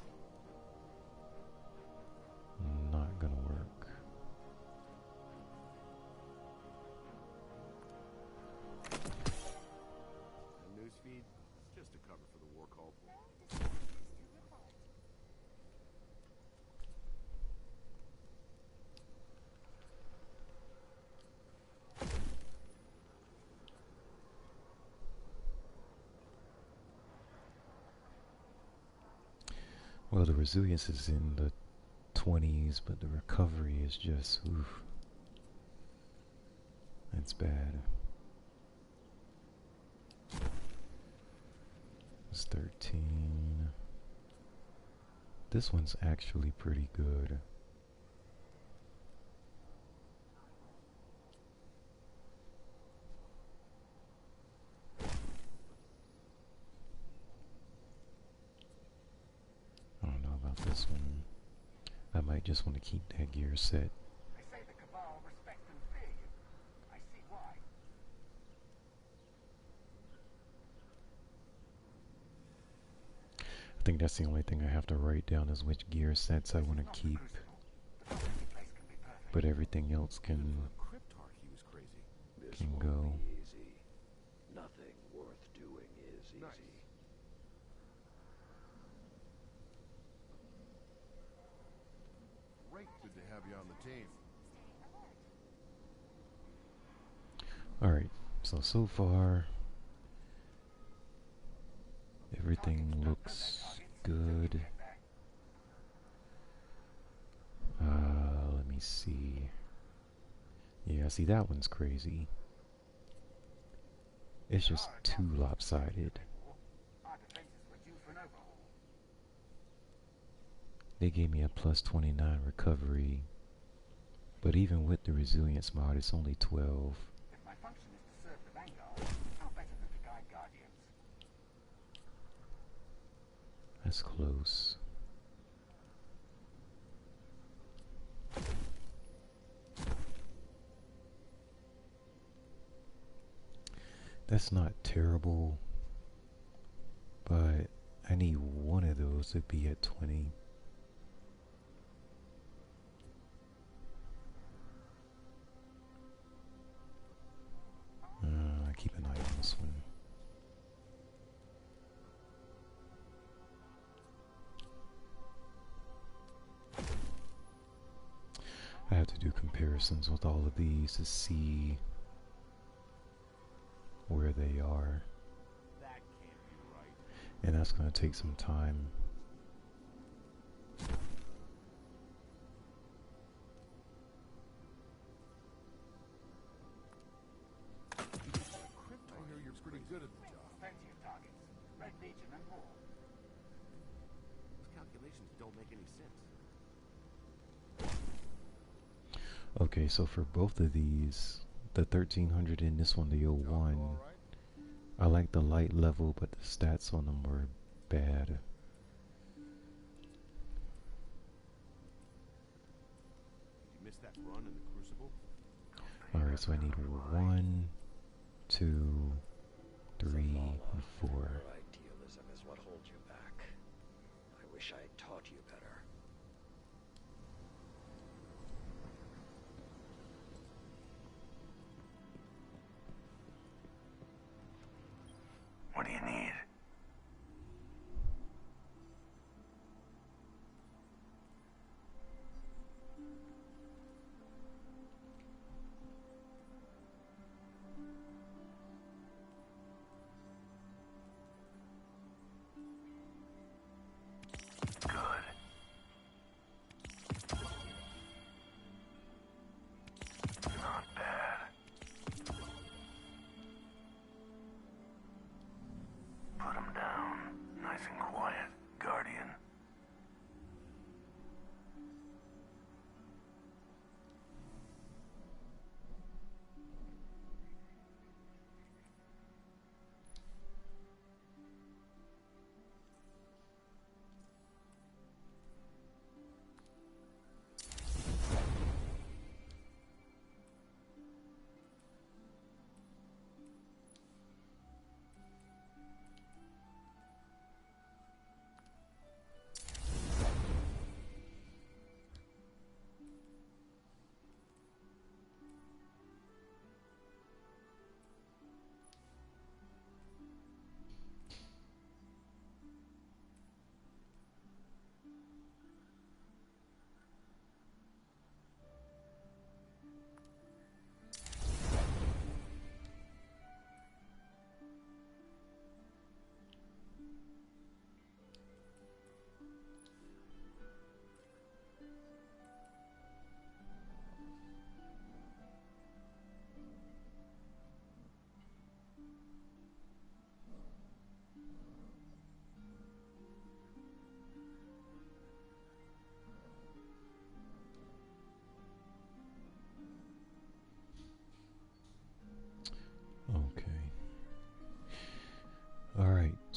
not gonna work. Newsfeed, just a cover for the war call. Well, the resilience is in the 20s, but the recovery is just, oof. That's bad. It's 13. This one's actually pretty good. I don't know about this one. I might just want to keep that gear set. They say the Cabal respect and fear you. I see why. I think that's the only thing I have to write down is which gear sets I want to keep. But everything else can go. Easy. Nothing worth doing is easy. Great, good to have you on the team. Alright, so far everything looks good. Let me see. Yeah, see, that one's crazy. It's just too lopsided. Our defenses were due for an overhaul. They gave me a plus 29 recovery, but even with the resilience mod, it's only 12. If my function is to serve the Vanguard, how better than to guide Guardians? That's close. That's not terrible, but I need one of those to be at 20. Keep an eye on this one. I have to do comparisons with all of these to see where they are. That can't be right. And that's going to take some time. I know you're pretty good at the job. Plenty of targets. Red Legion and more. Those calculations don't make any sense. Okay, so for both of these, the 1300 and this one, the 01, I like the light level, but the stats on them were bad. Did you miss that run in the Crucible? Alright, so I need 1, 2, 3, and 4. Your idealism is what holds you back. I wish I had taught you better. What do you need? Good.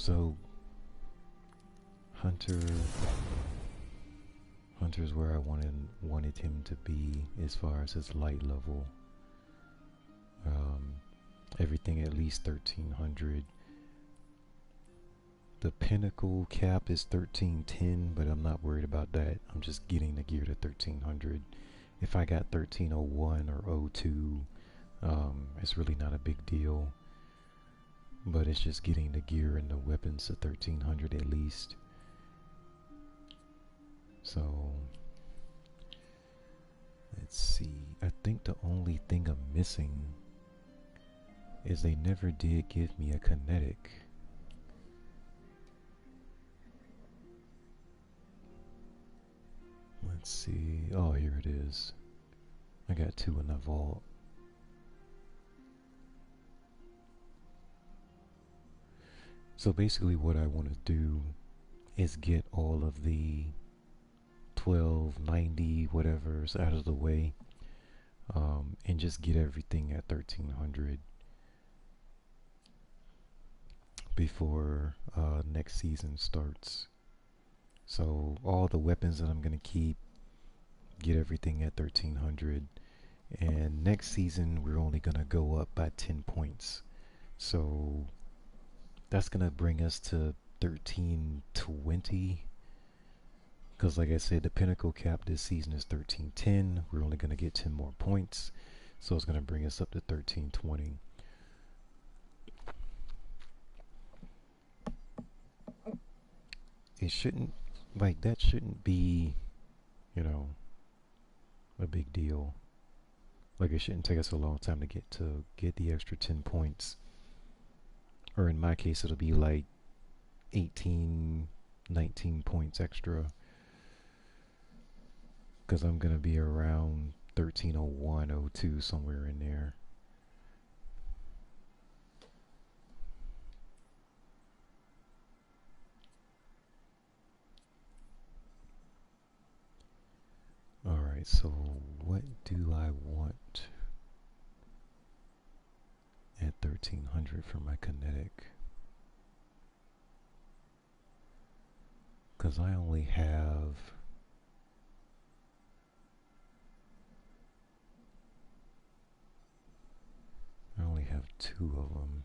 So Hunter's where I wanted him to be as far as his light level. Everything at least 1300. The pinnacle cap is 1310, but I'm not worried about that. I'm just getting the gear to 1300. If I got 1301 or 02, it's really not a big deal. But it's just getting the gear and the weapons to 1300 at least. So let's see. I think the only thing I'm missing is they never did give me a kinetic. Let's see. Oh, here it is. I got 2 in the vault. So basically what I want to do is get all of the 1290 whatever's out of the way, and just get everything at 1300 before next season starts. So all the weapons that I'm going to keep, get everything at 1300, and next season we're only going to go up by 10 points. So that's going to bring us to 1320, because like I said, the pinnacle cap this season is 1310. We're only going to get 10 more points, so it's going to bring us up to 1320. It shouldn't, like, that shouldn't be, you know, a big deal. Like, it shouldn't take us a long time to get the extra 10 points. Or in my case, it'll be like 18, 19 points extra, because I'm going to be around 1301, 02, somewhere in there. Alright, so what do I want at 1300 for my kinetic? Because I only have two of them.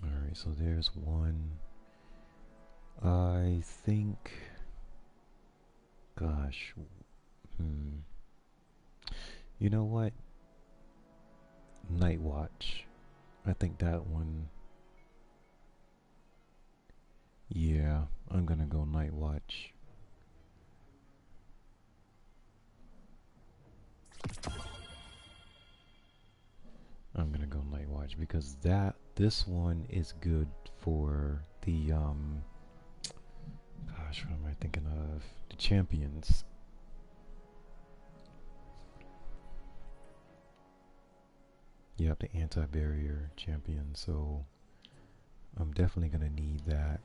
Alright, so there's one. I think, gosh, you know what? Night Watch. I think that one. Yeah, I'm gonna go Night Watch. I'm gonna go Night Watch because this one is good for the gosh, what am I thinking of? The champions. Yep, the anti-barrier champion, so I'm definitely gonna need that.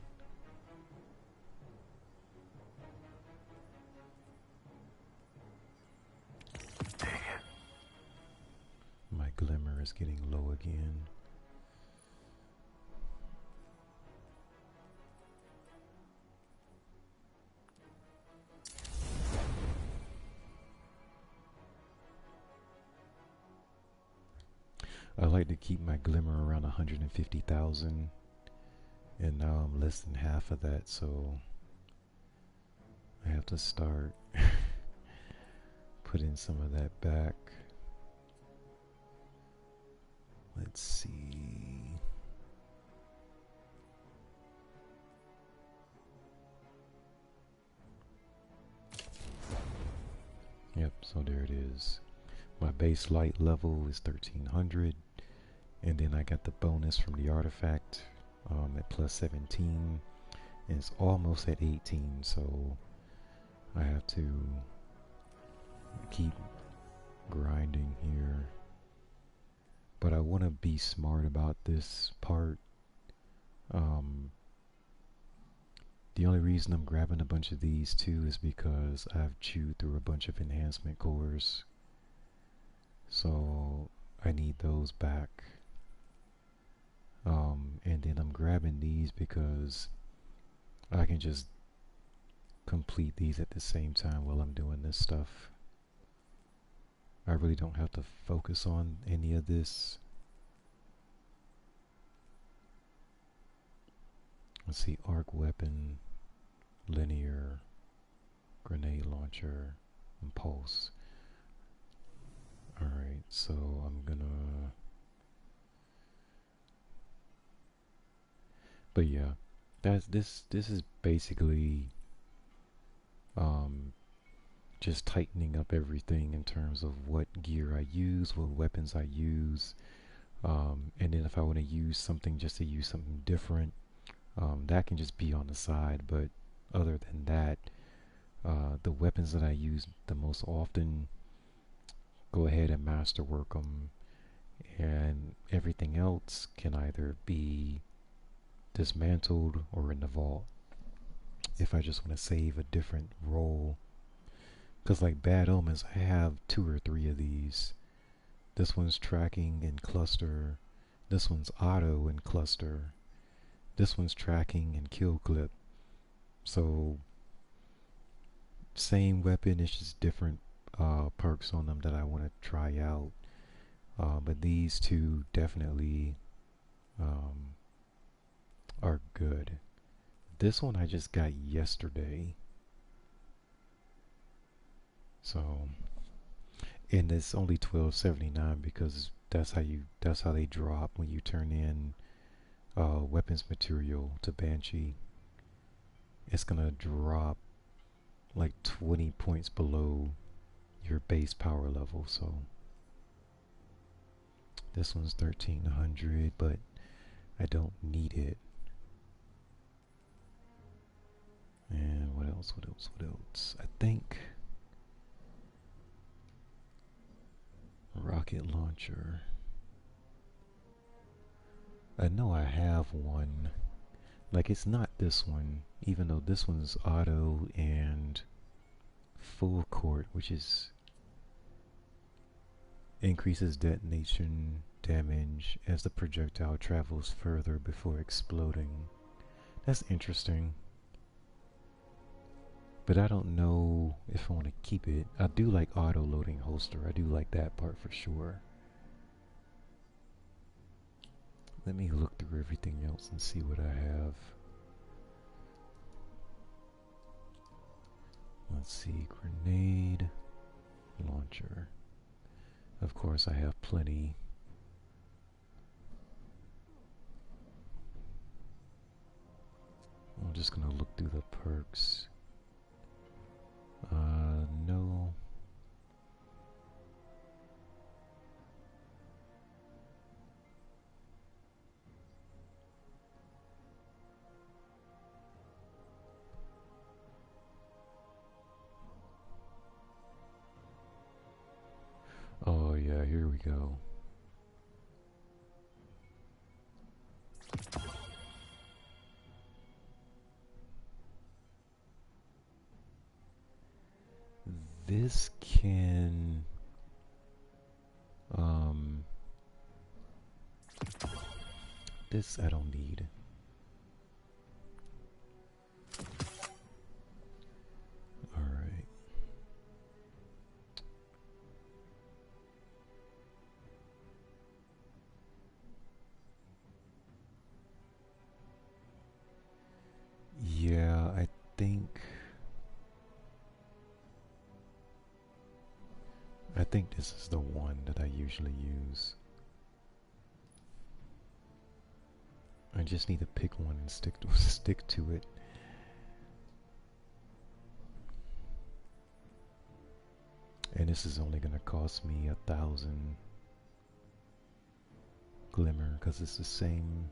My glimmer is getting low again. I like to keep my glimmer around 150,000, and now I'm less than half of that, so I have to start putting some of that back. Let's see. Yep, so there it is. My base light level is 1300, And then I got the bonus from the artifact at plus 17. And it's almost at 18, so I have to keep grinding here. But I want to be smart about this part. The only reason I'm grabbing a bunch of these too is because I've chewed through a bunch of enhancement cores. So I need those back. And then I'm grabbing these because I can just complete these at the same time while I'm doing this stuff. I really don't have to focus on any of this. Let's see, arc weapon, linear, grenade launcher, and pulse. Alright, so I'm gonna... But yeah, this is basically just tightening up everything in terms of what gear I use, what weapons I use, and then if I want to use something just to use something different, that can just be on the side. But other than that, the weapons that I use the most often, go ahead and masterwork them, and everything else can either be dismantled or in the vault if I just want to save a different role. Because like Bad Omens, I have 2 or 3 of these. This one's tracking and cluster. This one's auto and cluster. This one's tracking and kill clip. So same weapon, it's just different perks on them that I want to try out. But these two definitely are good. This one I just got yesterday. So, and it's only $12.79 because that's how they drop when you turn in weapons material to Banshee. It's gonna drop like 20 points below your base power level. So this one's 1300, but I don't need it. And what else? What else? What else? I think rocket launcher. I know I have one. Like, it's not this one, even though this one's auto and full court, which is increases detonation damage as the projectile travels further before exploding. That's interesting. But I don't know if I want to keep it. I do like auto loading holster. I do like that part for sure. Let me look through everything else and see what I have. Let's see, grenade launcher. Of course I have plenty. I'm just gonna look through the perks. No. Oh yeah, here we go. This can this I don't need. All right. Yeah, I think this is the one that I usually use. I just need to pick one and stick to it. And this is only gonna cost me 1,000 glimmer because it's the same.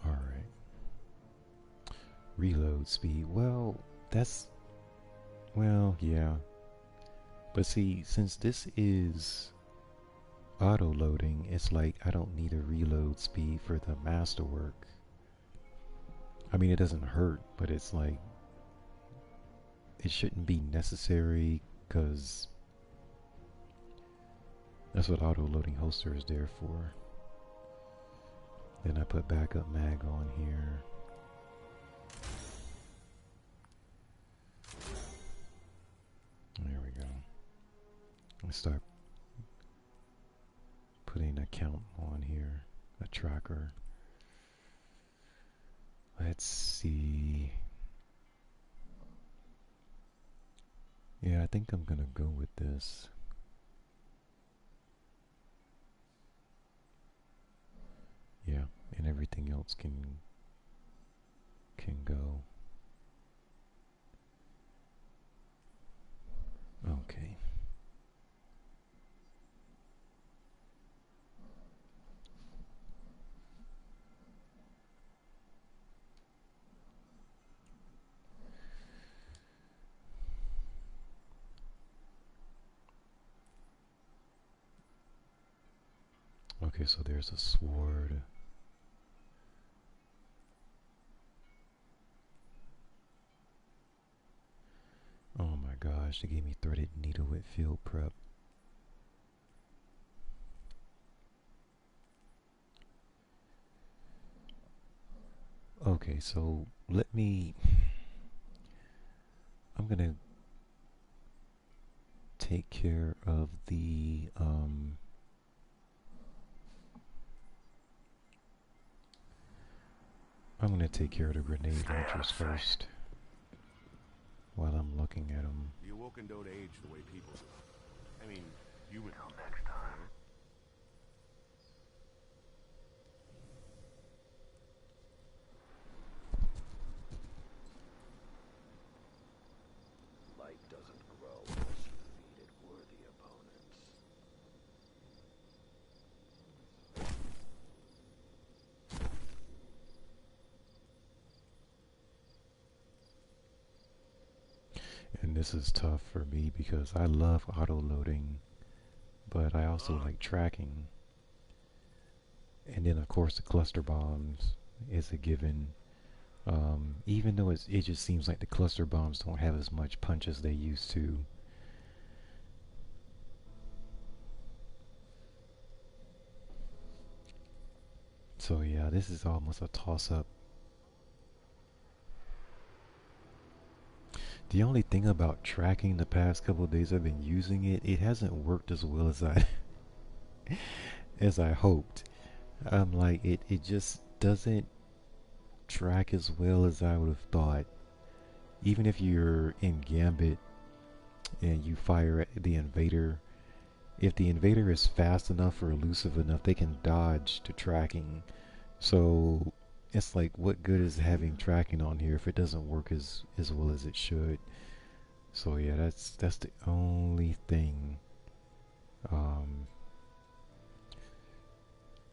Alright. Reload speed. Well, that's... Well, yeah. But see, since this is auto-loading, it's like I don't need a reload speed for the masterwork. I mean, it doesn't hurt, but it's like... It shouldn't be necessary because that's what auto-loading holster is there for. Then I put backup mag on here. There we go. Let's start putting a count on here, a tracker. Let's see. Yeah, I think I'm gonna go with this. Yeah, and everything else can go. Okay. Okay, so there's a sword. Oh my gosh, they gave me threaded needle with field prep. Okay, so let me... I'm gonna take care of the... I'm gonna take care of the grenade launchers first. While I'm looking at them. The Awoken don't age the way people do. I mean, human. Till next time. Light doesn't grow unless you feed it worthy opponents. And this is tough for me because I love auto-loading, but I also like tracking. And then of course the cluster bombs is a given. Even though it just seems like the cluster bombs don't have as much punch as they used to. So yeah, this is almost a toss-up. The only thing about tracking the past couple of days I've been using it, it hasn't worked as well as as I hoped. I'm like, it just doesn't track as well as I would have thought. Even if you're in Gambit and you fire at the invader, if the invader is fast enough or elusive enough, they can dodge to tracking. So it's like, what good is having tracking on here if it doesn't work as well as it should? So yeah, that's the only thing.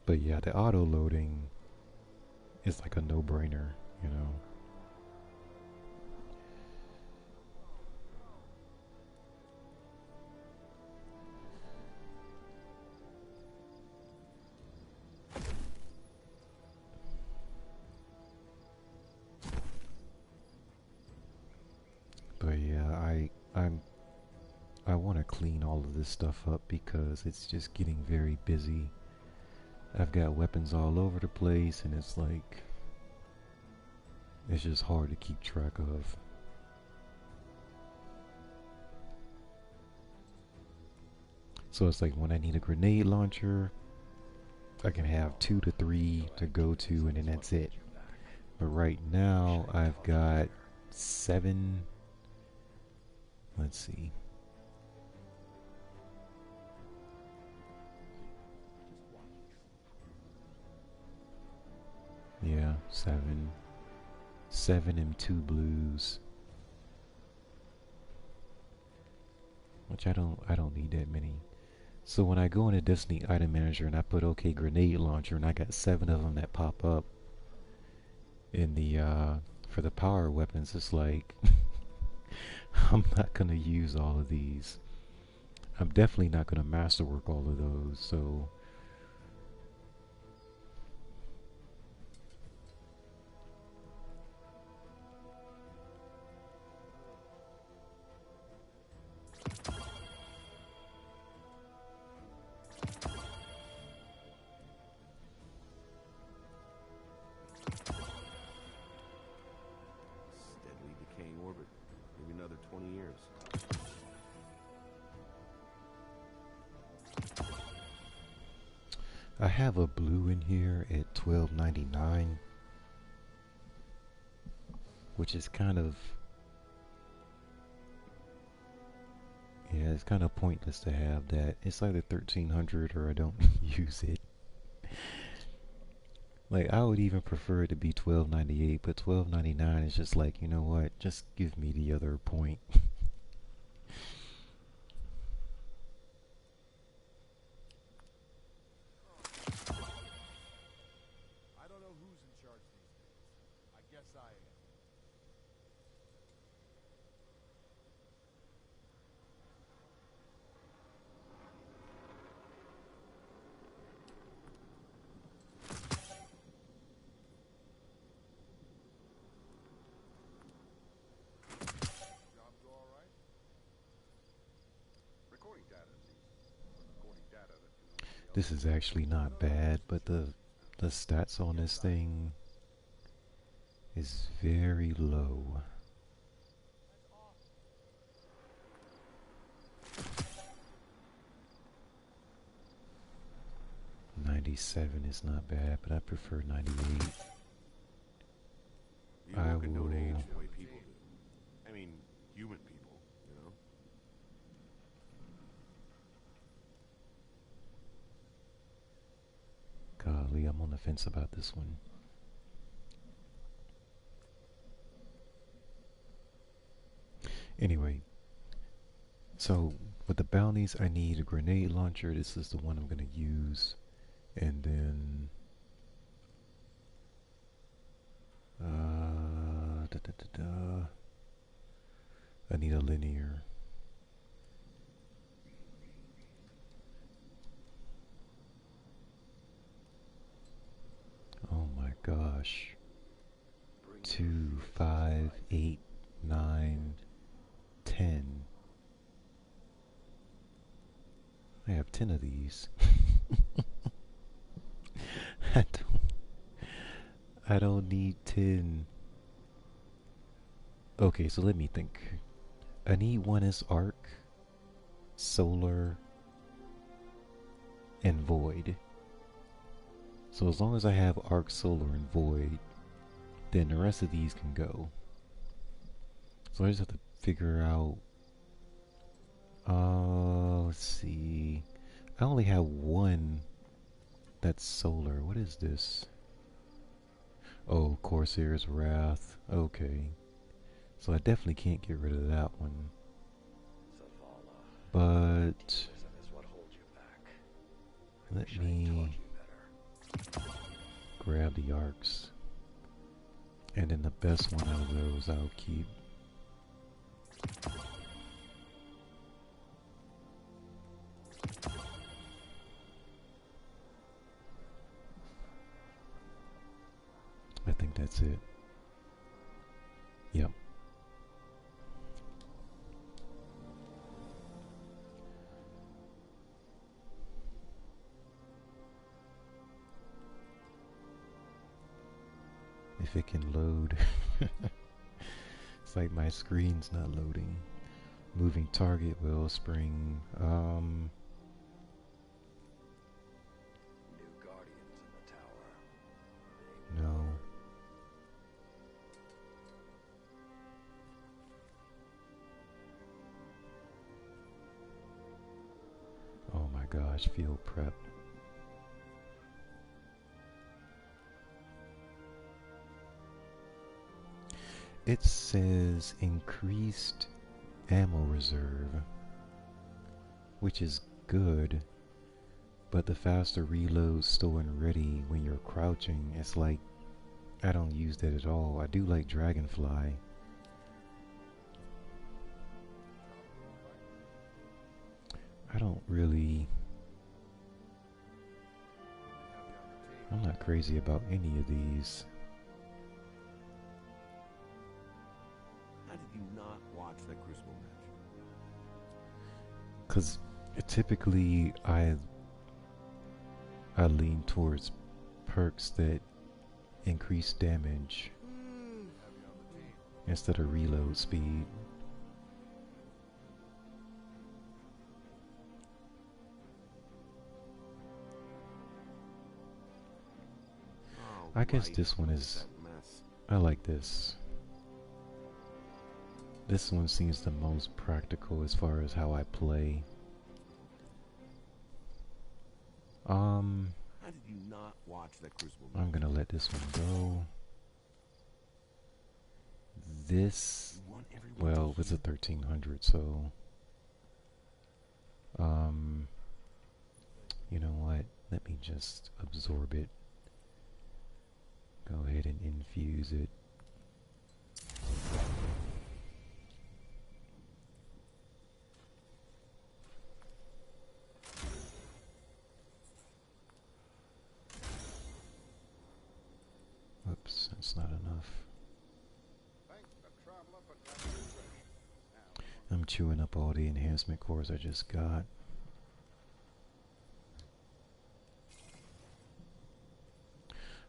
But yeah, the auto loading is like a no-brainer, you know. But yeah, I want to clean all of this stuff up because it's just getting very busy. I've got weapons all over the place and it's like, it's just hard to keep track of. So it's like when I need a grenade launcher, I can have 2 to 3 to go to and then that's it. But right now I've got 7. Let's see. Yeah, 7. 7 and 2 blues. Which I don't need that many. So when I go into Destiny Item Manager and I put OK Grenade Launcher and I got 7 of them that pop up in the for the power weapons, it's like I'm not gonna use all of these. I'm definitely not gonna masterwork all of those, so Steadily decaying orbit. Maybe another 20 years. I have a blue in here at $12.99, which is kind of, yeah, it's kind of pointless to have that. It's either 1300 or I don't use it. Like, I would even prefer it to be $12.98, but $12.99 is just like, you know what? Just give me the other point. I don't know who's in charge these days. I guess I am. Job go all right? Recording data seems recording data that This is actually not bad, but the stats on this thing is very low. $97 is not bad, but I prefer 98. I can don't age will. the way people do. I mean, human people, you know? Golly, I'm on the fence about this one. Anyway, so with the bounties, I need a grenade launcher. This is the one I'm going to use. And then I need a linear. Oh my gosh. 2, 5, 8, 9, 10. I have 10 of these. I don't need 10. Okay, so let me think. I need one as arc, solar, and void. So as long as I have arc, solar, and void, then the rest of these can go. So I just have to figure out. Let's see. I only have one that's solar. What is this? Oh, Corsair's Wrath. Okay. So I definitely can't get rid of that one. But let me grab the arcs. And then the best one out of those I'll keep. I think that's it. Yep. If it can load. It's like my screen's not loading. Moving target wellspring. New guardians in the tower. No. Oh my gosh, field prep. It says increased ammo reserve, which is good, but the faster reload store and ready when you're crouching, it's like I don't use that at all. I do like Dragonfly. I don't really... I'm not crazy about any of these. How did you not watch that Crucible match? Because typically I lean towards perks that increase damage instead of reload speed. I guess this one is... I like this. This one seems the most practical as far as how I play. How did you not watch that Crucible match? I'm gonna let this one go. This, well, it's a 1300, so you know what? Let me just absorb it. Go ahead and infuse it. Whoops, that's not enough. I'm chewing up all the enhancement cores I just got.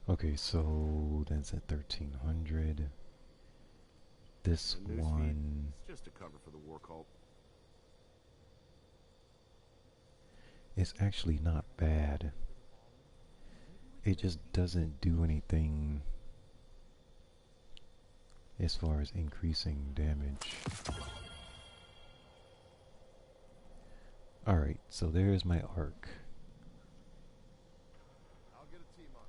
Okay, so that's at 1300. This one... It's just a cover for the war cult. It's actually not bad. It just doesn't do anything as far as increasing damage. Alright, so there's my arc. I'll get a team on it.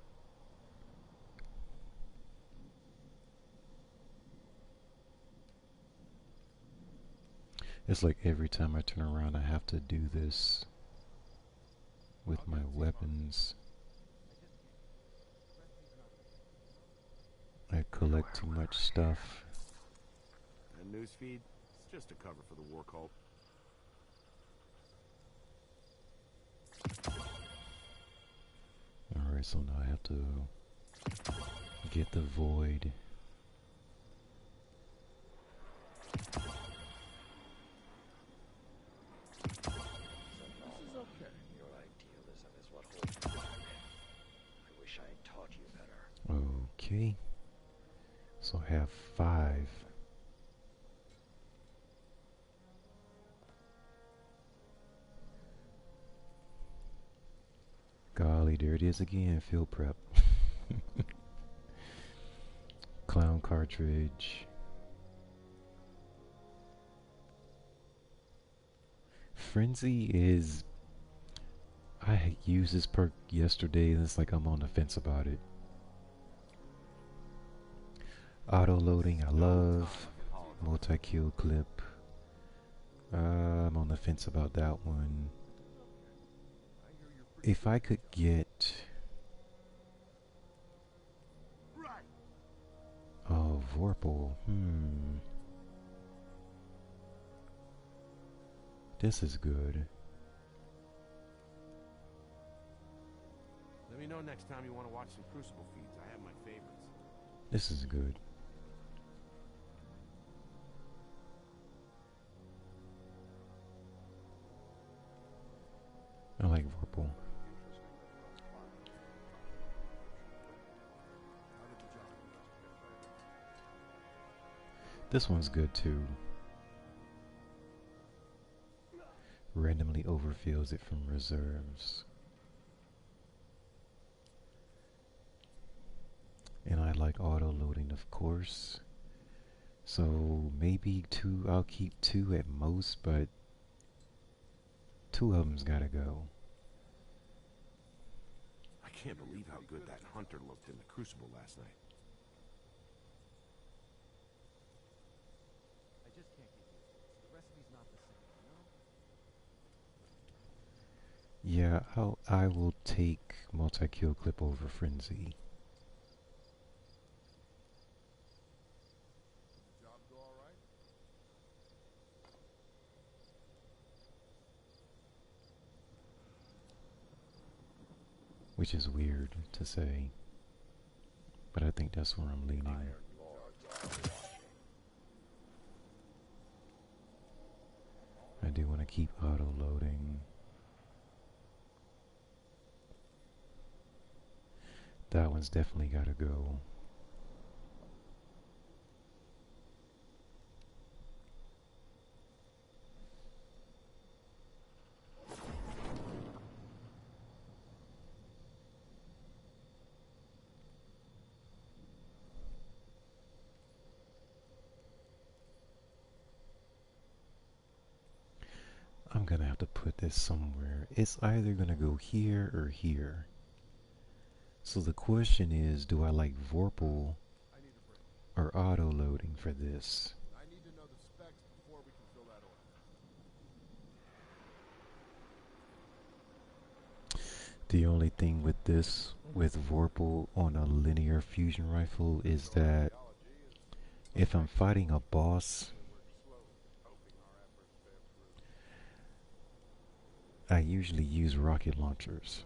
It's like every time I turn around I have to do this with my weapons. I collect too much stuff. And newsfeed, it's just a cover for the war cult. Alright, so now I have to get the void. Your idealism is what holds you back. I wish I had taught you better. Okay. So I have 5. Golly, there it is again, field prep. Clown cartridge. Frenzy is... I used this perk yesterday and it's like I'm on the fence about it. Auto loading I love. Multi-kill clip. I'm on the fence about that one. If I could get... Oh, Vorpal. This is good. Let me know next time you want to watch some Crucible feeds. I have my favorites. This is good. I like Vorpal. This one's good too. Randomly overfills it from reserves. And I like auto loading, of course. So maybe 2, I'll keep 2 at most, but 2 of them's gotta go. I can't believe how good that hunter looked in the Crucible last night. I just can't get used to it. The recipe's not the same, Yeah, I will take multi-kill clip over frenzy. Job go all right? Which is weird to say, but I think that's where I'm leaning. I do want to keep auto-loading. That one's definitely got to go. I'm gonna have to put this somewhere. It's either gonna go here or here. So the question is, do I like Vorpal or auto-loading for this? I need to know the specs before we can fill that order. The only thing with this, with Vorpal on a linear fusion rifle, is that if I'm fighting a boss, I usually use rocket launchers.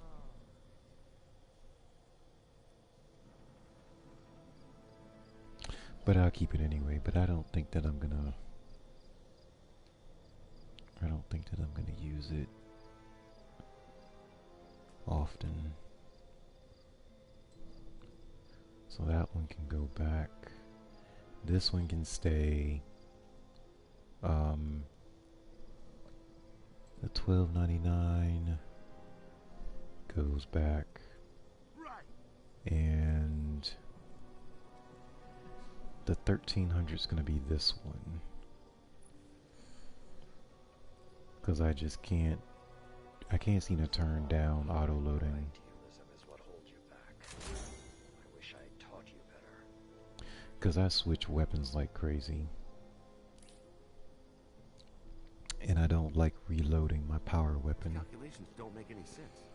But I'll keep it anyway, but I don't think that I'm gonna use it often. So that one can go back. This one can stay. The $12.99 goes back. And the 1300 is going to be this one. Because I just can't seem to turn down auto-loading. Idealism is what holds you back. I wish I had taught you better. Because I switch weapons like crazy. And I don't like reloading my power weapon. Calculations don't make any sense.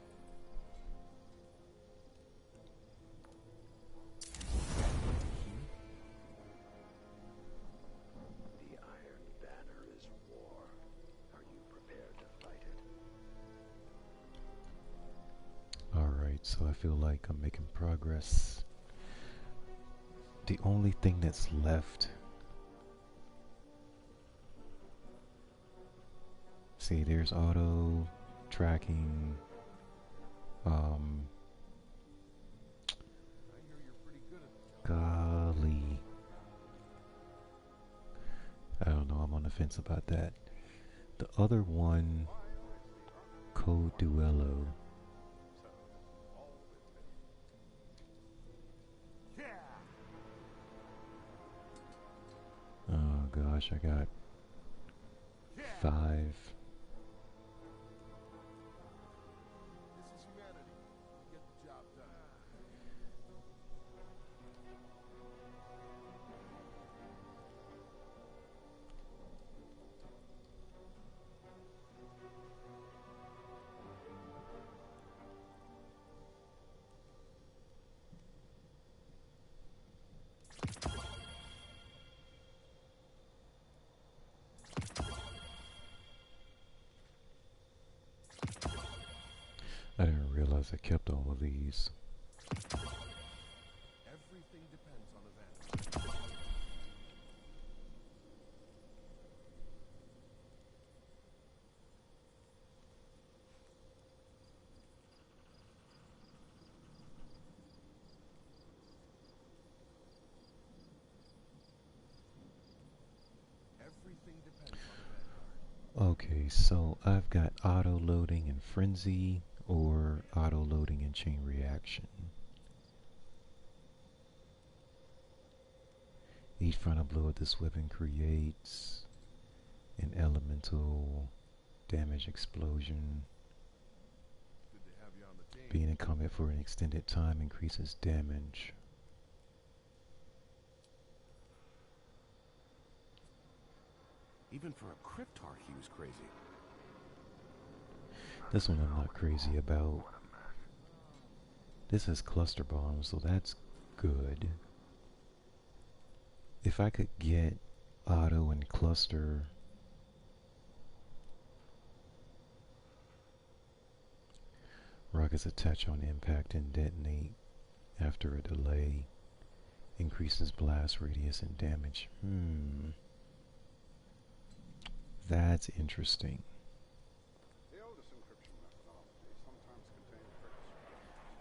The Iron Banner is war. Are you prepared to fight it? Alright, so I feel like I'm making progress. The only thing that's left... See, there's auto tracking. Golly. I don't know, I'm on the fence about that. The other one, Code Duello. Oh gosh, I got 5. I didn't realize I kept all of these. Everything depends on events. Everything depends on the Vanguard. Okay, so I've got auto-loading and frenzy or auto-loading and chain reaction. Each final blow of this weapon creates an elemental damage explosion. Good to have you on the team. Being in combat for an extended time increases damage. Even for a Cryptarch, he was crazy. This one I'm not crazy about. This is cluster bombs, so that's good. If I could get auto and cluster, rockets attach on impact and detonate after a delay, increases blast radius and damage. That's interesting.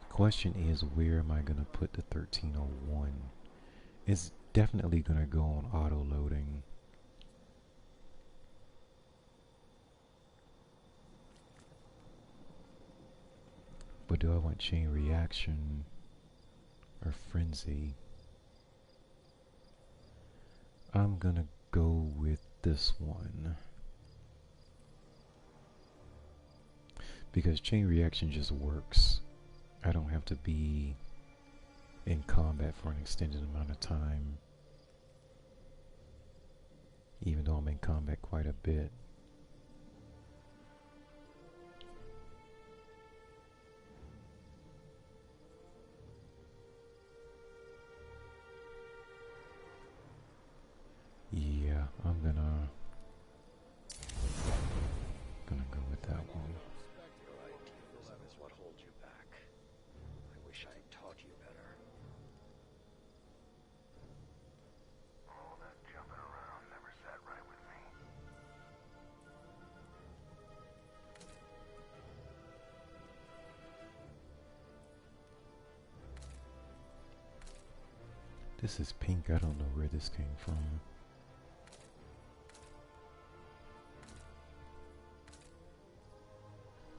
The question is, where am I going to put the 1301? It's definitely going to go on auto loading. But do I want chain reaction or frenzy? I'm going to go with this one. Because chain reaction just works. I don't have to be in combat for an extended amount of time, even though I'm in combat quite a bit. Yeah, I'm gonna go with that one. Your idealism is what holds you back. I wish I taught you better. All that jumping around never sat right with me. This is pink. I don't know where this came from.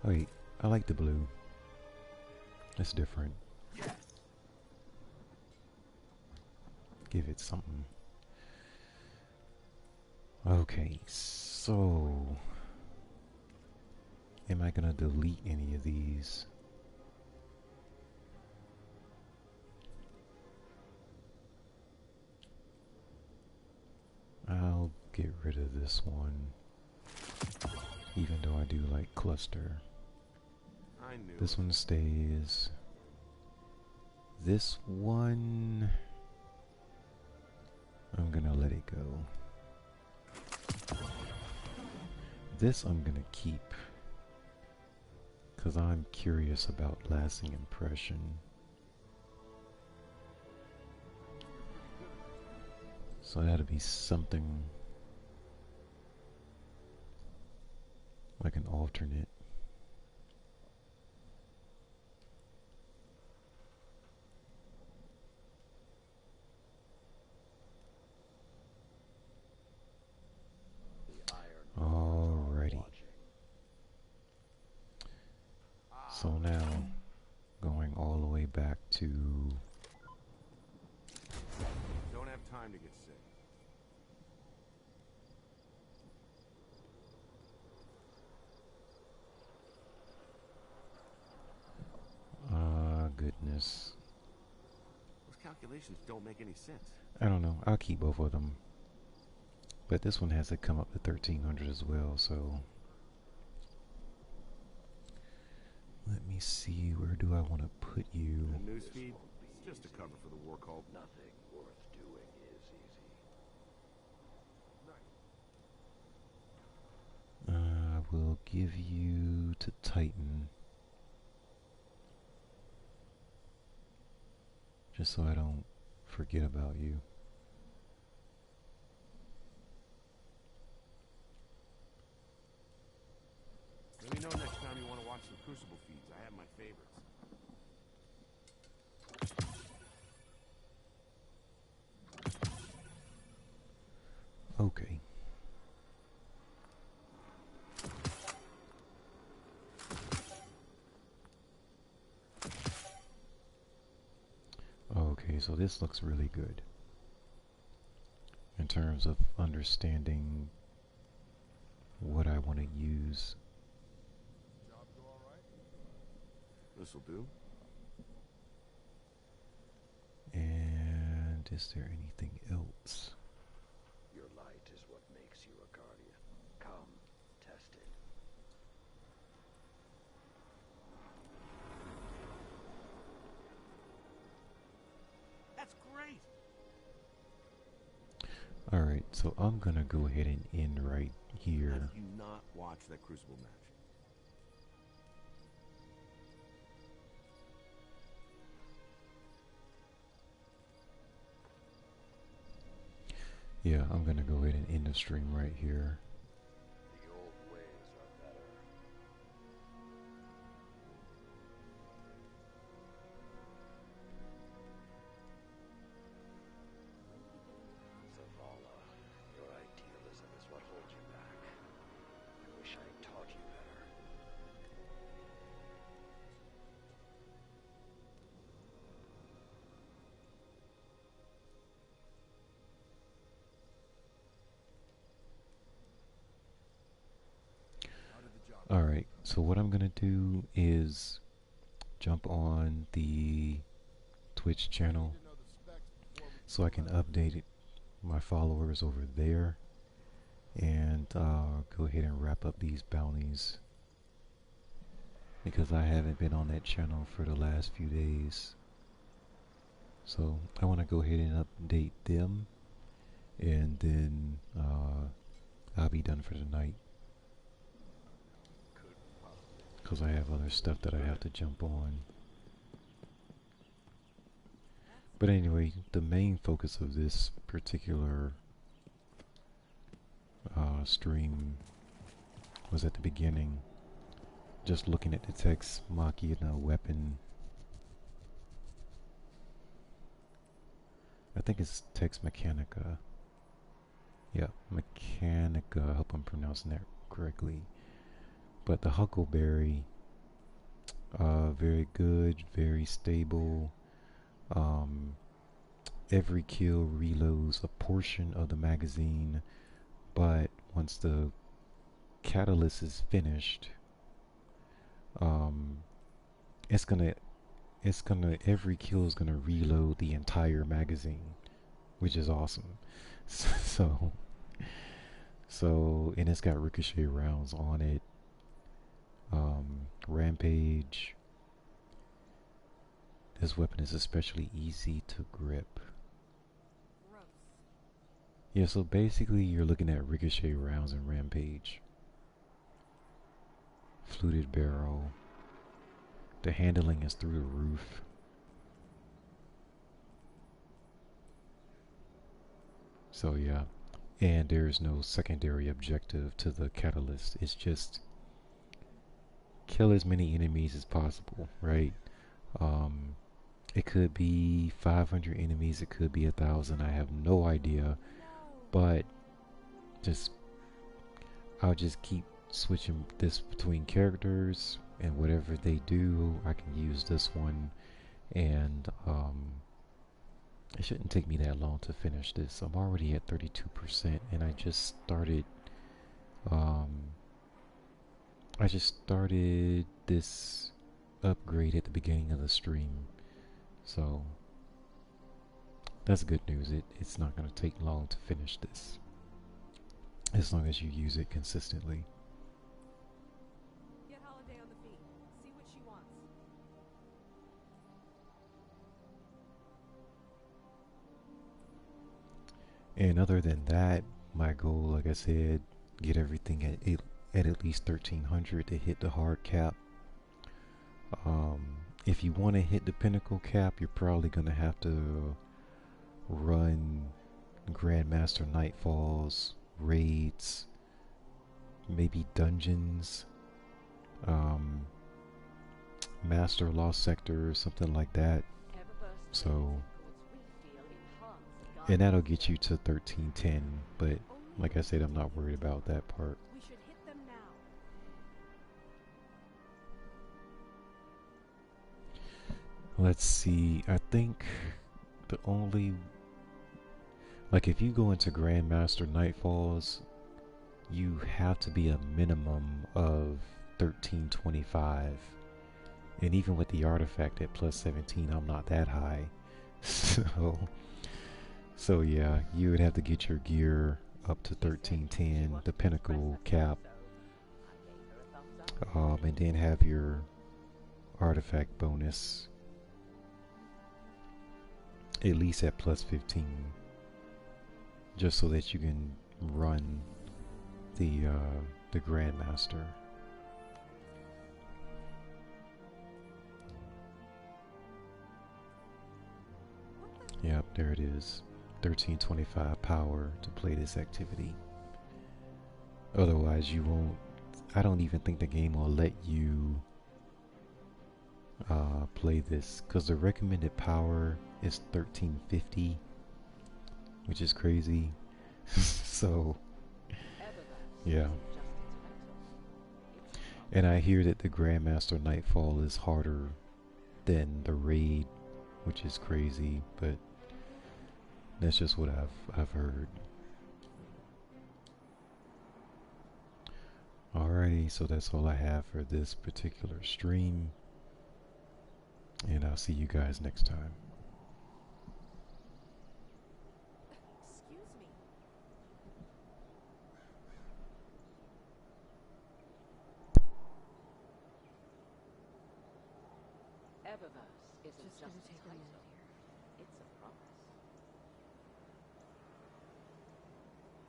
Wait, I like the blue. That's different. Give it something. Okay, so am I gonna delete any of these? I'll get rid of this one, even though I do like cluster. This one stays. This one, I'm gonna let it go. This I'm gonna keep, because I'm curious about lasting impression. So that'll be something like an alternate. Alrighty. So now, going all the way back to... Don't have time to get sick. goodness. Those calculations don't make any sense. I don't know. I'll keep both of them. But this one has to come up to 1300 as well, so... Let me see, where do I want to put you? The newsfeed, just a cover for the war cult. Nothing worth doing is easy. We'll give you to Titan. Just so I don't forget about you. Let me know next time you want to watch some Crucible feeds. I have my favorites. Okay. Okay, so this looks really good in terms of understanding what I want to use. This'll do. And is there anything else? Your light is what makes you a guardian. Come, test it. great. Alright, so I'm gonna go ahead and end right here. Have you not watched that Crucible match? Yeah, I'm gonna go ahead and end the stream right here. The old ways are better. Zavala, your idealism is what holds you back. I wish I taught you better. Alright, so what I'm gonna do is jump on the Twitch channel so I can update my followers over there and go ahead and wrap up these bounties because I haven't been on that channel for the last few days. So I want to go ahead and update them and then I'll be done for the night because I have other stuff that I have to jump on. But anyway, the main focus of this particular stream was at the beginning, just looking at the text Machina weapon. I think it's text Mechanica. Yeah, Mechanica. I hope I'm pronouncing that correctly. But the Huckleberry, very good, very stable. Every kill reloads a portion of the magazine, but once the catalyst is finished, every kill is gonna reload the entire magazine, which is awesome. And it's got ricochet rounds on it. Rampage. This weapon is especially easy to grip. Yeah, so basically you're looking at ricochet rounds and Rampage. Fluted barrel. The handling is through the roof. So yeah, and there's no secondary objective to the catalyst. It's just kill as many enemies as possible, right? It could be 500 enemies, it could be 1,000, I have no idea. But I'll just keep switching this between characters, and whatever they do, I can use this one. And it shouldn't take me that long to finish this. I'm already at 32%, and I just started this upgrade at the beginning of the stream. So that's good news. It's not going to take long to finish this, as long as you use it consistently. Get Holiday on the feed. See what she wants. And other than that, my goal, like I said, get everything at least 1300 to hit the hard cap. If you want to hit the pinnacle cap, you're probably going to have to run Grandmaster Nightfalls, raids, maybe dungeons, Master Lost Sector or something like that. So, and that'll get you to 1310, but like I said, I'm not worried about that part. We should hit them now. Let's see, I think the only, like if you go into Grandmaster Nightfalls, you have to be a minimum of 1325. And even with the artifact at plus 17, I'm not that high. So yeah, you would have to get your gear up to 1310, the pinnacle cap, and then have your artifact bonus. at least at plus 15, just so that you can run the Grandmaster. Yep, there it is. 1325 power to play this activity. Otherwise, you won't. I don't even think the game will let you play this, because the recommended power is 1350, which is crazy. So, yeah. And I hear that the Grandmaster Nightfall is harder than the raid, which is crazy, but that's just what I've heard. Alrighty, so that's all I have for this particular stream, and I'll see you guys next time. Excuse me. Eververse isn't just a title. It's a promise.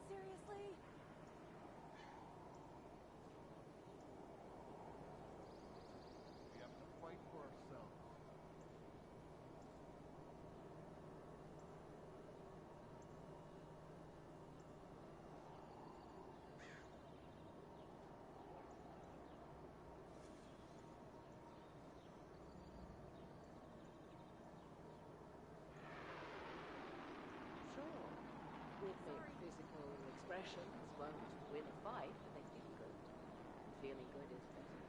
Seriously? We have to fight for ourselves. Sure, with their physical expressions won't win a fight, but they feel good. Feeling good is better.